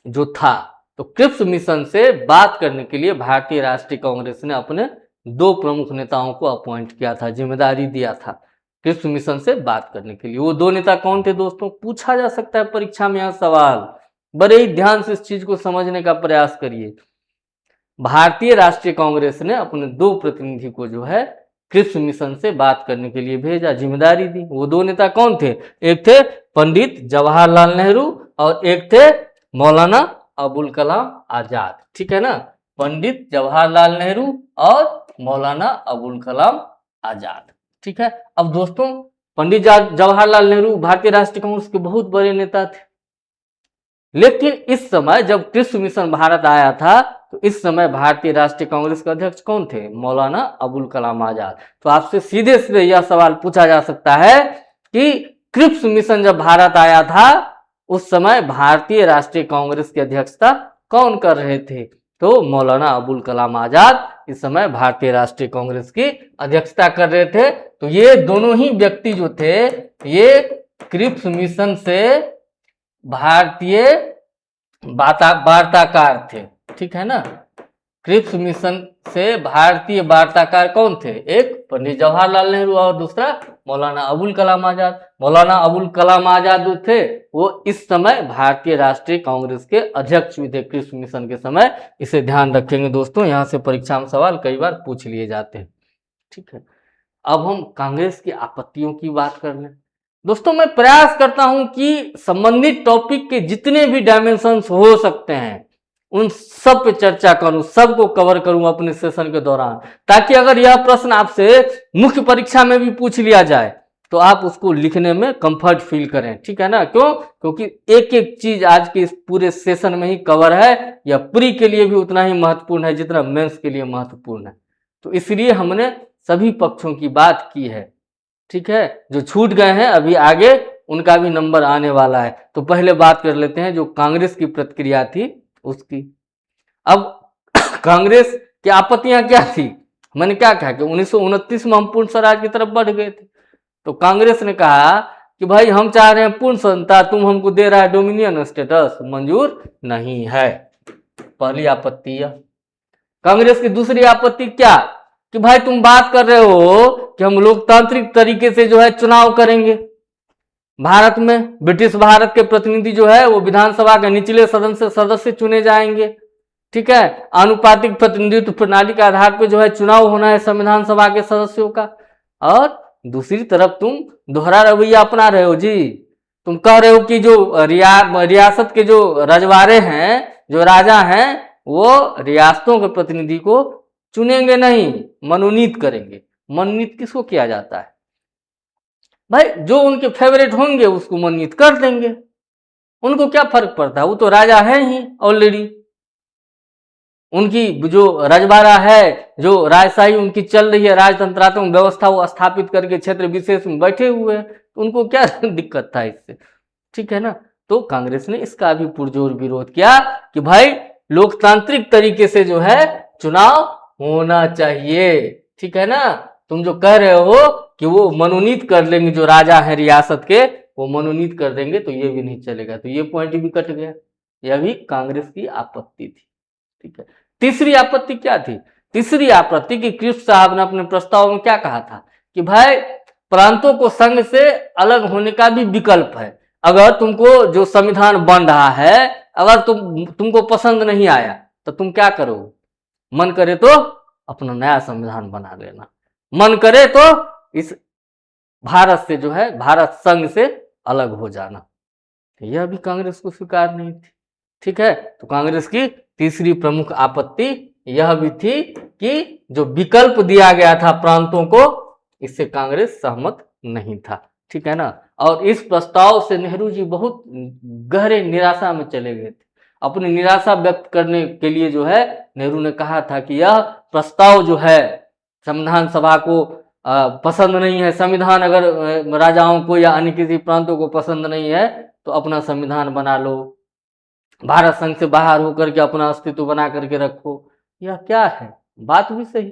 जो था, तो क्रिप्स मिशन से बात करने के लिए भारतीय राष्ट्रीय कांग्रेस ने अपने 2 प्रमुख नेताओं को अपॉइंट किया था, जिम्मेदारी दिया था क्रिप्स मिशन से बात करने के लिए। वो 2 नेता कौन थे दोस्तों? पूछा जा सकता है परीक्षा में यह सवाल, बड़े ही ध्यान से इस चीज को समझने का प्रयास करिए। भारतीय राष्ट्रीय कांग्रेस ने अपने 2 प्रतिनिधि को जो है क्रिप्स मिशन से बात करने के लिए भेजा, जिम्मेदारी दी। वो 2 नेता कौन थे? एक थे पंडित जवाहरलाल नेहरू और एक थे मौलाना अबुल कलाम आजाद, ठीक है ना। पंडित जवाहरलाल नेहरू और मौलाना अबुल कलाम आजाद, ठीक है। अब दोस्तों पंडित जवाहरलाल नेहरू भारतीय राष्ट्रीय कांग्रेस के बहुत बड़े नेता थे, लेकिन इस समय जब क्रिप्स मिशन भारत आया था तो इस समय भारतीय राष्ट्रीय कांग्रेस के अध्यक्ष कौन थे? मौलाना अबुल कलाम आजाद। तो आपसे सीधे सीधे यह सवाल पूछा जा सकता है कि क्रिप्स मिशन जब भारत आया था उस समय भारतीय राष्ट्रीय कांग्रेस की अध्यक्षता कौन कर रहे थे? तो मौलाना अबुल कलाम आजाद इस समय भारतीय राष्ट्रीय कांग्रेस की अध्यक्षता कर रहे थे। तो ये दोनों ही व्यक्ति जो थे ये क्रिप्स मिशन से भारतीय वार्ताकार थे, ठीक है ना। क्रिप्स मिशन से भारतीय वार्ताकार कौन थे? एक पंडित जवाहरलाल नेहरू और दूसरा मौलाना अबुल कलाम आजाद। मौलाना अबुल कलाम आजाद जो थे वो इस समय भारतीय राष्ट्रीय कांग्रेस के अध्यक्ष भी थे क्रिप्स मिशन के समय। इसे ध्यान रखेंगे दोस्तों, यहाँ से परीक्षा में सवाल कई बार पूछ लिए जाते हैं, ठीक है। अब हम कांग्रेस की आपत्तियों की बात कर लें। दोस्तों मैं प्रयास करता हूं कि संबंधित टॉपिक के जितने भी डायमेंशंस हो सकते हैं उन सब पे चर्चा करूं, सबको कवर करूं अपने सेशन के दौरान, ताकि अगर यह प्रश्न आपसे मुख्य परीक्षा में भी पूछ लिया जाए तो आप उसको लिखने में कंफर्ट फील करें, ठीक है ना। क्यों? क्योंकि एक एक चीज आज के इस पूरे सेशन में ही कवर है, या प्री के लिए भी उतना ही महत्वपूर्ण है जितना मेंस के लिए महत्वपूर्ण है। तो इसलिए हमने सभी पक्षों की बात की है, ठीक है। जो छूट गए हैं अभी आगे उनका भी नंबर आने वाला है। तो पहले बात कर लेते हैं जो कांग्रेस की प्रतिक्रिया थी उसकी। अब कांग्रेस की आपत्तियां क्या थी? मैंने क्या कहा कि 1929 में हम पूर्ण स्वराज की तरफ बढ़ गए थे। तो कांग्रेस ने कहा कि भाई हम चाह रहे हैं पूर्ण स्वतंत्रता, तुम हमको दे रहा है डोमिनियन स्टेटस, मंजूर नहीं है। पहली आपत्ति यह। कांग्रेस की दूसरी आपत्ति क्या कि भाई तुम बात कर रहे हो कि हम लोकतांत्रिक तरीके से जो है चुनाव करेंगे भारत में, ब्रिटिश भारत के प्रतिनिधि जो है वो विधानसभा के निचले सदन से सदस्य चुने जाएंगे, ठीक है। आनुपातिक प्रतिनिधित्व प्रणाली के आधार पर जो है चुनाव होना है संविधान सभा के सदस्यों का। और दूसरी तरफ तुम दोहरा रवैया अपना रहे हो जी। तुम कह रहे हो कि जो रियासत के जो रजवाड़े हैं, जो राजा हैं, वो रियासतों के प्रतिनिधि को चुनेंगे नहीं, मनोनीत करेंगे। मनोनीत किसको किया जाता है भाई? जो उनके फेवरेट होंगे उसको मनोनीत कर देंगे, उनको क्या फर्क पड़ता है, वो तो राजा है ही ऑलरेडी। उनकी जो रजवाड़ा है, जो राजशाही उनकी चल रही है, राजतंत्रात्मक व्यवस्था वो स्थापित करके क्षेत्र विशेष में बैठे हुए हैं, तो उनको क्या दिक्कत था इससे, ठीक है ना। तो कांग्रेस ने इसका भी पुरजोर विरोध किया कि भाई लोकतांत्रिक तरीके से जो है चुनाव होना चाहिए, ठीक है ना। तुम जो कह रहे हो कि वो मनोनीत कर लेंगे, जो राजा है रियासत के वो मनोनीत कर देंगे, तो ये भी नहीं चलेगा। तो ये पॉइंट भी कट गया। यह भी कांग्रेस की आपत्ति थी, ठीक है। तीसरी आपत्ति क्या थी? तीसरी आपत्ति कि क्रिप्स साहब ने अपने प्रस्ताव में क्या कहा था कि भाई प्रांतों को संघ से अलग होने का भी विकल्प है। अगर तुमको जो संविधान बन रहा है अगर तुमको पसंद नहीं आया तो तुम क्या करोगे? मन करे तो अपना नया संविधान बना लेना, मन करे तो इस भारत से जो है भारत संघ से अलग हो जाना। यह भी कांग्रेस को स्वीकार नहीं थी, ठीक है। तो कांग्रेस की तीसरी प्रमुख आपत्ति यह भी थी कि जो विकल्प दिया गया था प्रांतों को, इससे कांग्रेस सहमत नहीं था, ठीक है ना। और इस प्रस्ताव से नेहरू जी बहुत गहरे निराशा में चले गए थे। अपनी निराशा व्यक्त करने के लिए जो है नेहरू ने कहा था कि यह प्रस्ताव जो है संविधान सभा को पसंद नहीं है। संविधान अगर राजाओं को या अन्य किसी प्रांतों को पसंद नहीं है तो अपना संविधान बना लो, भारत संघ से बाहर होकर के अपना अस्तित्व बना करके रखो। यह क्या है? बात भी सही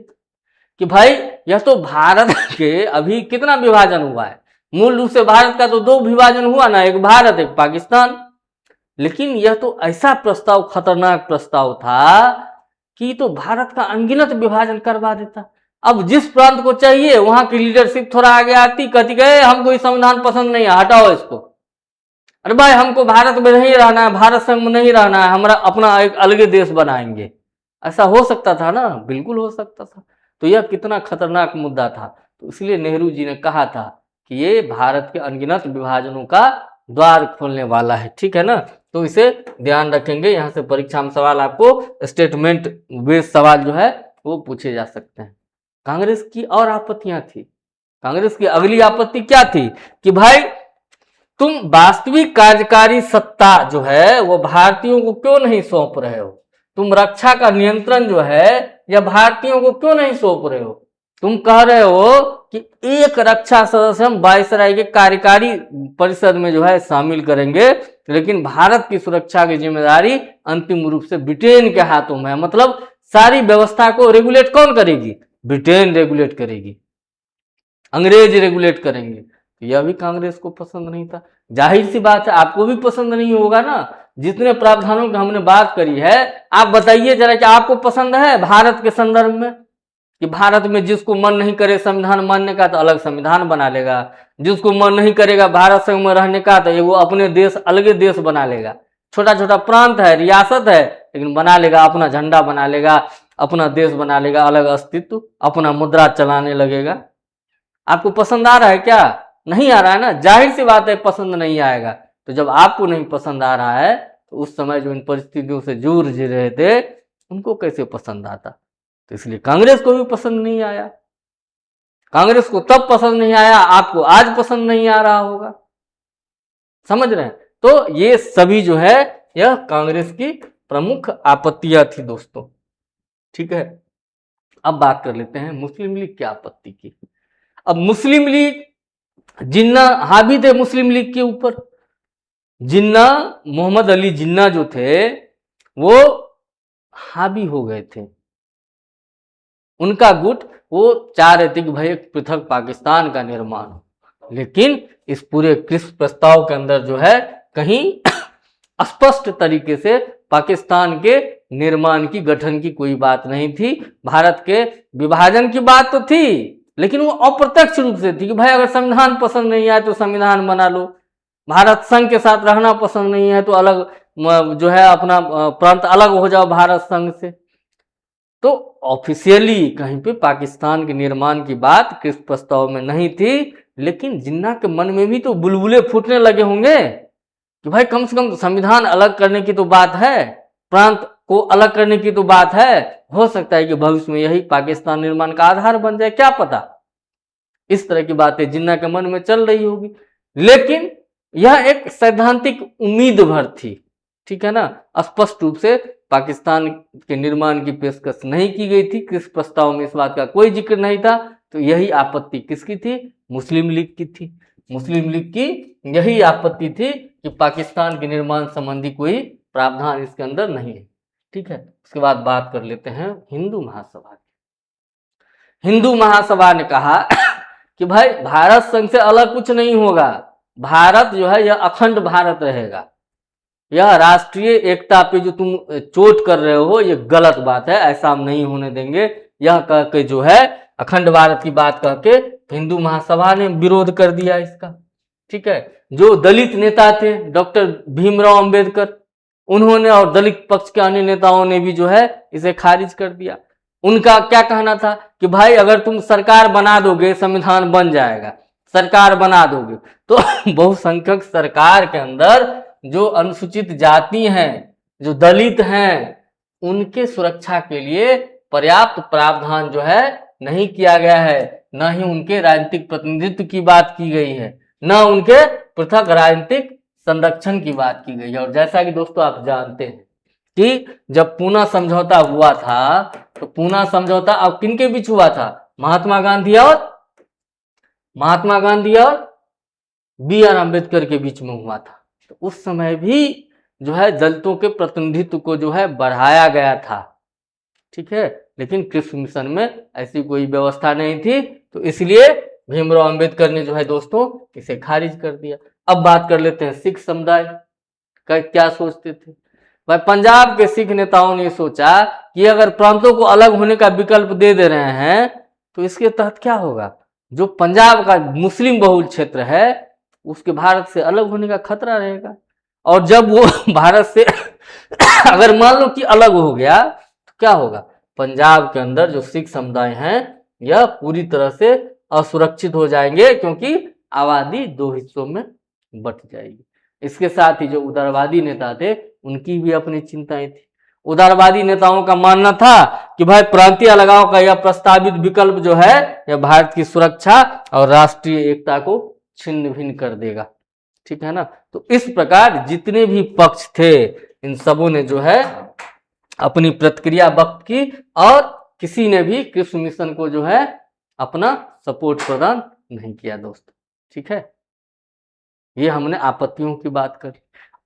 कि भाई यह तो भारत के अभी कितना विभाजन हुआ है, मूल रूप से भारत का तो दो विभाजन हुआ ना, एक भारत एक पाकिस्तान। लेकिन यह तो ऐसा प्रस्ताव, खतरनाक प्रस्ताव था कि तो भारत का अनगिनत विभाजन करवा देता। अब जिस प्रांत को चाहिए वहां की लीडरशिप थोड़ा आगे आती, कहती गए हमको ये संविधान पसंद नहीं है, हटाओ इसको। अरे भाई हमको भारत में नहीं रहना है, भारत संघ में नहीं रहना है, हमारा अपना एक अलग देश बनाएंगे। ऐसा हो सकता था ना? बिल्कुल हो सकता था। तो यह कितना खतरनाक मुद्दा था। तो इसलिए नेहरू जी ने कहा था कि ये भारत के अनगिनत विभाजनों का द्वार खोलने वाला है, ठीक है ना। तो इसे ध्यान रखेंगे। यहाँ से परीक्षा में सवाल आपको स्टेटमेंट बेस्ड सवाल जो है वो पूछे जा सकते हैं। कांग्रेस की और आपत्तियां थी। कांग्रेस की अगली आपत्ति क्या थी कि भाई तुम वास्तविक कार्यकारी सत्ता जो है वो भारतीयों को क्यों नहीं सौंप रहे हो? तुम रक्षा का नियंत्रण जो है या भारतीयों को क्यों नहीं सौंप रहे हो? तुम कह रहे हो कि एक रक्षा सदस्य हम वायसराय के कार्यकारी परिषद में जो है शामिल करेंगे, लेकिन भारत की सुरक्षा की जिम्मेदारी अंतिम रूप से ब्रिटेन के हाथों में है। मतलब सारी व्यवस्था को रेगुलेट कौन करेगी? ब्रिटेन रेगुलेट करेगी, अंग्रेज रेगुलेट करेंगे। तो यह भी कांग्रेस को पसंद नहीं था। जाहिर सी बात है आपको भी पसंद नहीं होगा ना। जितने प्रावधानों की हमने बात करी है, आप बताइए जरा कि आपको पसंद है भारत के संदर्भ में कि भारत में जिसको मन नहीं करे संविधान मानने का तो अलग संविधान बना लेगा, जिसको मन नहीं करेगा भारत संघ में रहने का तो वो अपने देश अलग देश बना लेगा। छोटा छोटा प्रांत है, रियासत है, लेकिन बना लेगा, अपना झंडा बना लेगा, अपना देश बना लेगा, अलग अस्तित्व, अपना मुद्रा चलाने लगेगा। आपको पसंद आ रहा है क्या? नहीं आ रहा है ना। जाहिर सी बात है पसंद नहीं आएगा। तो जब आपको नहीं पसंद आ रहा है तो उस समय जो इन परिस्थितियों से जूझ रहे थे उनको कैसे पसंद आता? तो इसलिए कांग्रेस को भी पसंद नहीं आया। कांग्रेस को तब पसंद नहीं आया, आपको आज पसंद नहीं आ रहा होगा। समझ रहे हैं? तो ये सभी जो है यह कांग्रेस की प्रमुख आपत्तियां थी दोस्तों। ठीक है, अब बात कर लेते हैं मुस्लिम लीग की आपत्ति की। अब मुस्लिम लीग, जिन्ना हावी थे मुस्लिम लीग के ऊपर। जिन्ना, मोहम्मद अली जिन्ना जो थे वो हावी हो गए थे। उनका गुट वो चाह रहे थे कि भाई एक पृथक पाकिस्तान का निर्माण हो, लेकिन इस पूरे क्रिस प्रस्ताव के अंदर जो है कहीं स्पष्ट तरीके से पाकिस्तान के निर्माण की, गठन की कोई बात नहीं थी। भारत के विभाजन की बात तो थी, लेकिन वो अप्रत्यक्ष रूप से थी कि भाई अगर संविधान पसंद नहीं आए तो संविधान बना लो, भारत संघ के साथ रहना पसंद नहीं है तो अलग जो है अपना प्रांत अलग हो जाओ भारत संघ से। तो ऑफिशियली कहीं पे पाकिस्तान के निर्माण की बात किस प्रस्ताव में नहीं थी, लेकिन जिन्ना के मन में भी तो बुलबुले फूटने लगे होंगे कि भाई कम से कम संविधान अलग करने की तो बात है, प्रांत को अलग करने की तो बात है, हो सकता है कि भविष्य में यही पाकिस्तान निर्माण का आधार बन जाए, क्या पता। इस तरह की बातें जिन्ना के मन में चल रही होगी, लेकिन यह एक सैद्धांतिक उम्मीद भर थी। ठीक है ना, स्पष्ट रूप से पाकिस्तान के निर्माण की पेशकश नहीं की गई थी, किस प्रस्ताव में इस बात का कोई जिक्र नहीं था। तो यही आपत्ति किसकी थी? मुस्लिम लीग की थी। मुस्लिम लीग की यही आपत्ति थी कि पाकिस्तान के निर्माण संबंधी कोई प्रावधान इसके अंदर नहीं है। ठीक है, उसके बाद बात कर लेते हैं हिंदू महासभा की। हिंदू महासभा ने कहा कि भाई भारत संघ से अलग कुछ नहीं होगा, भारत जो है यह अखंड भारत रहेगा। यह राष्ट्रीय एकता पे जो तुम चोट कर रहे हो ये गलत बात है, ऐसा हम नहीं होने देंगे। यह कह के जो है अखंड भारत की बात कह के हिंदू महासभा ने विरोध कर दिया इसका। ठीक है, जो दलित नेता थे डॉक्टर भीमराव अंबेडकर, उन्होंने और दलित पक्ष के अन्य नेताओं ने भी जो है इसे खारिज कर दिया। उनका क्या कहना था कि भाई अगर तुम सरकार बना दोगे संविधान बन जाएगा, सरकार बना दोगे तो बहुसंख्यक सरकार के अंदर जो अनुसूचित जाति हैं, जो दलित हैं, उनके सुरक्षा के लिए पर्याप्त प्रावधान जो है नहीं किया गया है। न ही उनके राजनीतिक प्रतिनिधित्व की बात की गई है, न उनके पृथक राजनीतिक संरक्षण की बात की गई है। और जैसा कि दोस्तों आप जानते हैं कि जब पूना समझौता हुआ था तो पूना समझौता अब किनके बीच हुआ था? महात्मा गांधी और बी आर अम्बेडकर के बीच में हुआ था। तो उस समय भी जो है दलितों के प्रतिनिधित्व को जो है बढ़ाया गया था। ठीक है, लेकिन कृषि मिशन में ऐसी कोई व्यवस्था नहीं थी, तो इसलिए भीमराव अंबेडकर ने जो है दोस्तों इसे खारिज कर दिया। अब बात कर लेते हैं सिख समुदाय का क्या सोचते थे। भाई पंजाब के सिख नेताओं ने सोचा कि अगर प्रांतों को अलग होने का विकल्प दे रहे हैं तो इसके तहत क्या होगा, जो पंजाब का मुस्लिम बहुल क्षेत्र है उसके भारत से अलग होने का खतरा रहेगा। और जब वो भारत से अगर मान लो कि अलग हो गया तो क्या होगा, पंजाब के अंदर जो सिख समुदाय हैं यह पूरी तरह से असुरक्षित हो जाएंगे, क्योंकि आबादी दो हिस्सों में बट जाएगी। इसके साथ ही जो उदारवादी नेता थे उनकी भी अपनी चिंताएं थी। उदारवादी नेताओं का मानना था कि भाई प्रांतीय अलगाव का यह प्रस्तावित विकल्प जो है यह भारत की सुरक्षा और राष्ट्रीय एकता को छिन्न भिन्न कर देगा। ठीक है ना, तो इस प्रकार जितने भी पक्ष थे इन सबों ने जो है अपनी प्रतिक्रिया व्यक्त की और किसी ने भी कृषि मिशन को जो है अपना सपोर्ट प्रदान नहीं किया दोस्तों। ठीक है, ये हमने आपत्तियों की बात करी।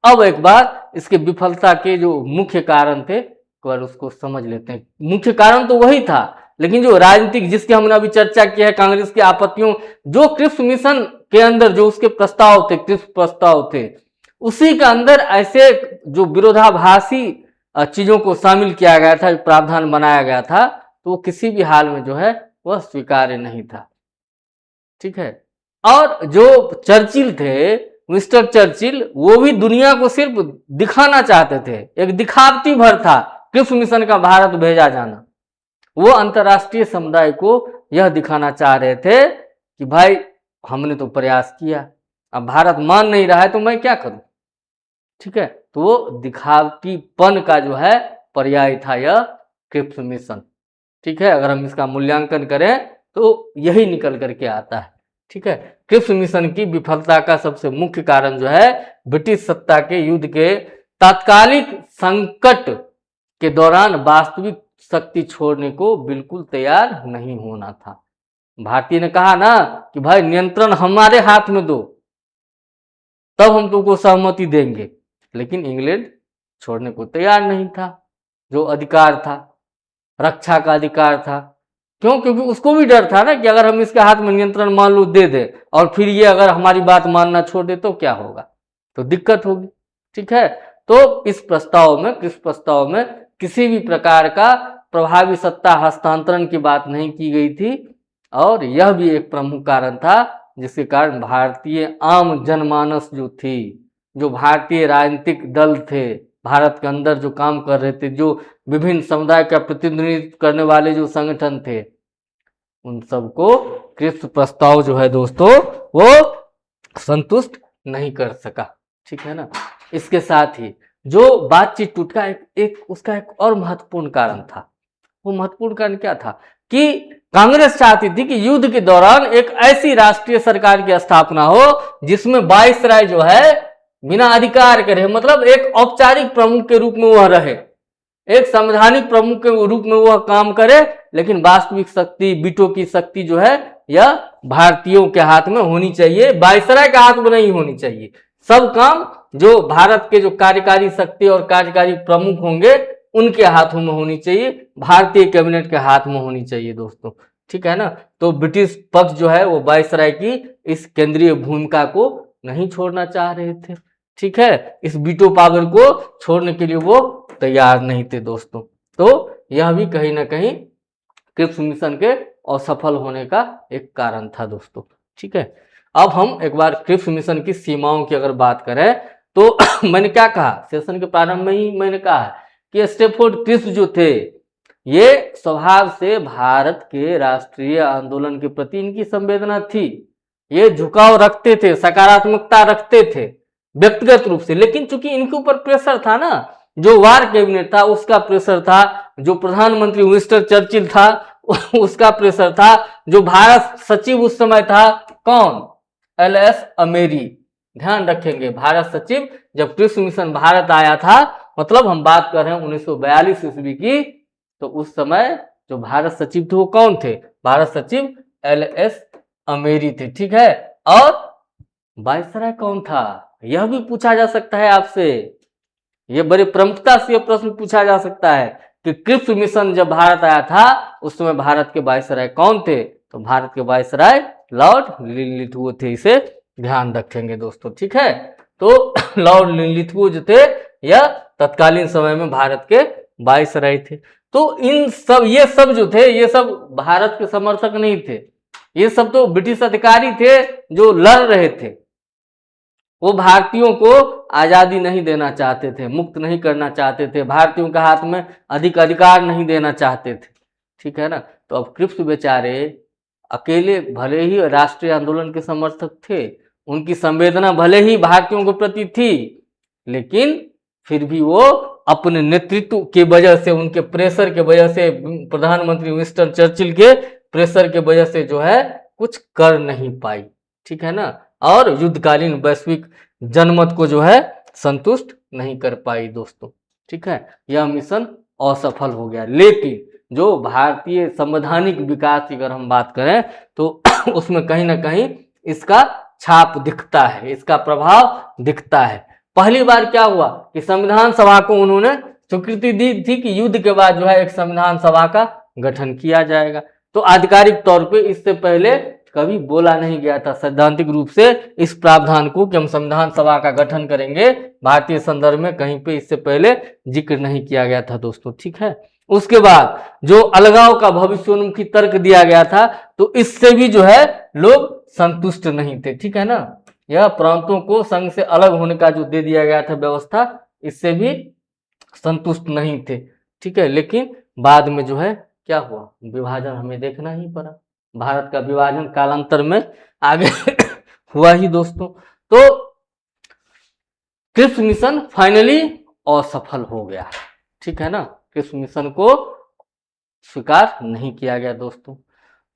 अब एक बार इसके विफलता के जो मुख्य कारण थे एक बार उसको समझ लेते हैं। मुख्य कारण तो वही था, लेकिन जो राजनीतिक जिसकी हमने अभी चर्चा की है, कांग्रेस की आपत्तियों, जो क्रिप्स मिशन के अंदर जो उसके प्रस्ताव थे, क्रिप्स प्रस्ताव थे, उसी के अंदर ऐसे जो विरोधाभासी चीजों को शामिल किया गया था, प्रावधान बनाया गया था, तो वो किसी भी हाल में जो है वह स्वीकार्य नहीं था। ठीक है, और जो चर्चिल थे, मिस्टर चर्चिल, वो भी दुनिया को सिर्फ दिखाना चाहते थे, एक दिखावटी भर था क्रिप्स मिशन का भारत भेजा जाना। वो अंतर्राष्ट्रीय समुदाय को यह दिखाना चाह रहे थे कि भाई हमने तो प्रयास किया, अब भारत मान नहीं रहा है तो मैं क्या करूं। ठीक है, तो वो दिखावटीपन का जो है पर्याय था यह क्रिप्स मिशन। ठीक है, अगर हम इसका मूल्यांकन करें तो यही निकल करके आता है। ठीक है, क्रिप्स मिशन की विफलता का सबसे मुख्य कारण जो है ब्रिटिश सत्ता के युद्ध के तात्कालिक संकट के दौरान वास्तविक शक्ति छोड़ने को बिल्कुल तैयार नहीं होना था। भारतीय ने कहा ना कि भाई नियंत्रण हमारे हाथ में दो, तब हम तुमको सहमति देंगे, लेकिन इंग्लैंड छोड़ने को तैयार नहीं था। जो अधिकार था, रक्षा का अधिकार था, क्यों? क्योंकि उसको भी डर था ना कि अगर हम इसके हाथ में नियंत्रण मान लो दे दे और फिर ये अगर हमारी बात मानना छोड़ दे तो क्या होगा, तो दिक्कत होगी। ठीक है, तो इस प्रस्ताव में किसी भी प्रकार का प्रभावी सत्ता हस्तांतरण की बात नहीं की गई थी, और यह भी एक प्रमुख कारण था जिसके कारण भारतीय आम जनमानस जो थी, जो भारतीय राजनीतिक दल थे, भारत के अंदर जो काम कर रहे थे, जो विभिन्न समुदाय का प्रतिनिधित्व करने वाले जो संगठन थे, उन सबको क्रिप्स प्रस्ताव जो है दोस्तों वो संतुष्ट नहीं कर सका। ठीक है ना, इसके साथ ही जो बातचीत टूट का उसका एक और महत्वपूर्ण कारण था। वो महत्वपूर्ण कारण क्या था कि कांग्रेस चाहती थी कि युद्ध के दौरान एक ऐसी राष्ट्रीय सरकार की स्थापना हो जिसमें वायसराय जो है बिना अधिकार के रहे, मतलब एक औपचारिक प्रमुख के रूप में वह रहे, एक संवैधानिक प्रमुख के रूप में वह काम करे, लेकिन वास्तविक शक्ति, बीटो की शक्ति जो है यह भारतीयों के हाथ में होनी चाहिए, वायसराय के हाथ में नहीं होनी चाहिए। सब काम जो भारत के जो कार्यकारी शक्ति और कार्यकारी प्रमुख होंगे उनके हाथों में होनी चाहिए, भारतीय कैबिनेट के हाथ में होनी चाहिए दोस्तों। ठीक है ना, तो ब्रिटिश पक्ष जो है वो वायसराय की इस केंद्रीय भूमिका को नहीं छोड़ना चाह रहे थे। ठीक है, इस बीटो पावर को छोड़ने के लिए वो तैयार नहीं थे दोस्तों। तो यह भी कहीं ना कहीं क्रिप्स मिशन के असफल होने का एक कारण था दोस्तों। ठीक है, अब हम एक बार क्रिप्स मिशन की सीमाओं की अगर बात करें तो मैंने क्या कहा सेशन के प्रारंभ में ही, मैंने कहा कि स्टैफोर्ड क्रिप्स जो थे ये स्वभाव से भारत के राष्ट्रीय आंदोलन के प्रति इनकी संवेदना थी, ये झुकाव रखते थे, सकारात्मकता रखते थे व्यक्तिगत रूप से, लेकिन चूंकि इनके ऊपर प्रेशर था ना, जो वार कैबिनेट था उसका प्रेशर था, जो प्रधानमंत्री विंस्टन चर्चिल था उसका प्रेशर था, जो भारत सचिव उस समय था कौन, एलएस अमेरी। ध्यान रखेंगे, भारत सचिव जब क्रिप्स मिशन भारत आया था, मतलब हम बात कर रहे हैं 1942 ईस्वी की, तो उस समय जो भारत सचिव थे वो कौन थे, भारत सचिव एलएस अमेरी थे। ठीक है, और वायसराय कौन था, यह भी पूछा जा सकता है आपसे, यह बड़े प्रमुखता से यह प्रश्न पूछा जा सकता है कि क्रिप्स मिशन जब भारत आया था उस समय भारत के वायसराय कौन थे, तो भारत के वायसराय लॉर्ड लिनलिथगो थे। इसे ध्यान रखेंगे दोस्तों। ठीक है, तो लॉर्ड लिनलिथगो जो थे यह तत्कालीन समय में भारत के वायसराय थे। तो ये सब जो थे ये सब भारत के समर्थक नहीं थे, ये सब तो ब्रिटिश अधिकारी थे जो लड़ रहे थे, वो भारतीयों को आजादी नहीं देना चाहते थे, मुक्त नहीं करना चाहते थे, भारतीयों के हाथ में अधिक अधिकार नहीं देना चाहते थे। ठीक है ना, तो अब क्रिप्स बेचारे अकेले भले ही राष्ट्रीय आंदोलन के समर्थक थे, उनकी संवेदना भले ही भारतीयों के प्रति थी, लेकिन फिर भी वो अपने नेतृत्व के वजह से, उनके प्रेशर के वजह से, प्रधानमंत्री विंस्टन चर्चिल के प्रेशर के वजह से जो है कुछ कर नहीं पाई। ठीक है ना, और युद्धकालीन वैश्विक जनमत को जो है संतुष्ट नहीं कर पाई दोस्तों। ठीक है, यह मिशन असफल हो गया। लेकिन जो भारतीय संवैधानिक विकास की अगर हम बात करें तो उसमें कहीं ना कहीं इसका छाप दिखता है, इसका प्रभाव दिखता है। पहली बार क्या हुआ कि संविधान सभा को उन्होंने स्वीकृति दी थी कि युद्ध के बाद जो है एक संविधान सभा का गठन किया जाएगा। तो आधिकारिक तौर पे इससे पहले कभी बोला नहीं गया था सैद्धांतिक रूप से इस प्रावधान को कि हम संविधान सभा का गठन करेंगे, भारतीय संदर्भ में कहीं पे इससे पहले जिक्र नहीं किया गया था दोस्तों, ठीक है। उसके बाद जो अलगाव का भविष्योन्मुखी तर्क दिया गया था, तो इससे भी जो है लोग संतुष्ट नहीं थे, ठीक है ना। यह प्रांतों को संघ से अलग होने का जो दे दिया गया था व्यवस्था, इससे भी संतुष्ट नहीं थे, ठीक है। लेकिन बाद में जो है क्या हुआ, विभाजन हमें देखना ही पड़ा। भारत का विभाजन कालांतर में आगे हुआ ही दोस्तों। तो क्रिप्स मिशन फाइनली असफल हो गया, ठीक है ना। क्रिप्स मिशन को स्वीकार नहीं किया गया दोस्तों।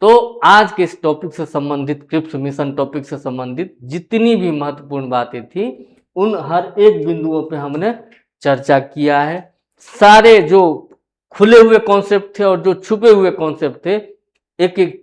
तो आज के इस टॉपिक से संबंधित, क्रिप्स मिशन टॉपिक से संबंधित जितनी भी महत्वपूर्ण बातें थी, उन हर एक बिंदुओं पे हमने चर्चा किया है। सारे जो खुले हुए कॉन्सेप्ट थे और जो छुपे हुए कॉन्सेप्ट थे, एक एक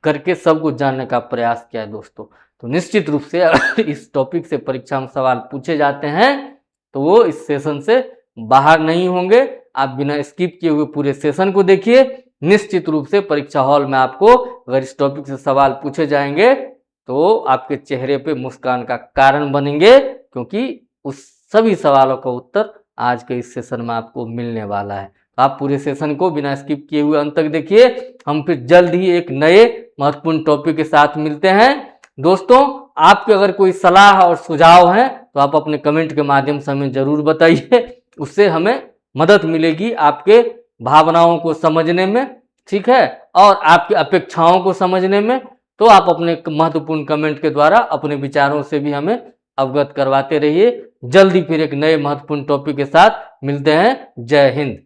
करके सब कुछ जानने का प्रयास किया है दोस्तों। तो निश्चित रूप से अगर इस टॉपिक से परीक्षा में सवाल पूछे जाते हैं तो वो इस सेशन से बाहर नहीं होंगे। आप बिना स्किप किए हुए पूरे सेशन को देखिए। निश्चित रूप से परीक्षा हॉल में आपको अगर इस टॉपिक से सवाल पूछे जाएंगे तो आपके चेहरे पे मुस्कान का कारण बनेंगे, क्योंकि उस सभी सवालों का उत्तर आज के इस सेशन में आपको मिलने वाला है। आप पूरे सेशन को बिना स्किप किए हुए अंत तक देखिए। हम फिर जल्द ही एक नए महत्वपूर्ण टॉपिक के साथ मिलते हैं दोस्तों। आपके अगर कोई सलाह और सुझाव है तो आप अपने कमेंट के माध्यम से हमें जरूर बताइए, उससे हमें मदद मिलेगी आपके भावनाओं को समझने में, ठीक है, और आपकी अपेक्षाओं को समझने में। तो आप अपने महत्वपूर्ण कमेंट के द्वारा अपने विचारों से भी हमें अवगत करवाते रहिए। जल्दी फिर एक नए महत्वपूर्ण टॉपिक के साथ मिलते हैं। जय हिंद।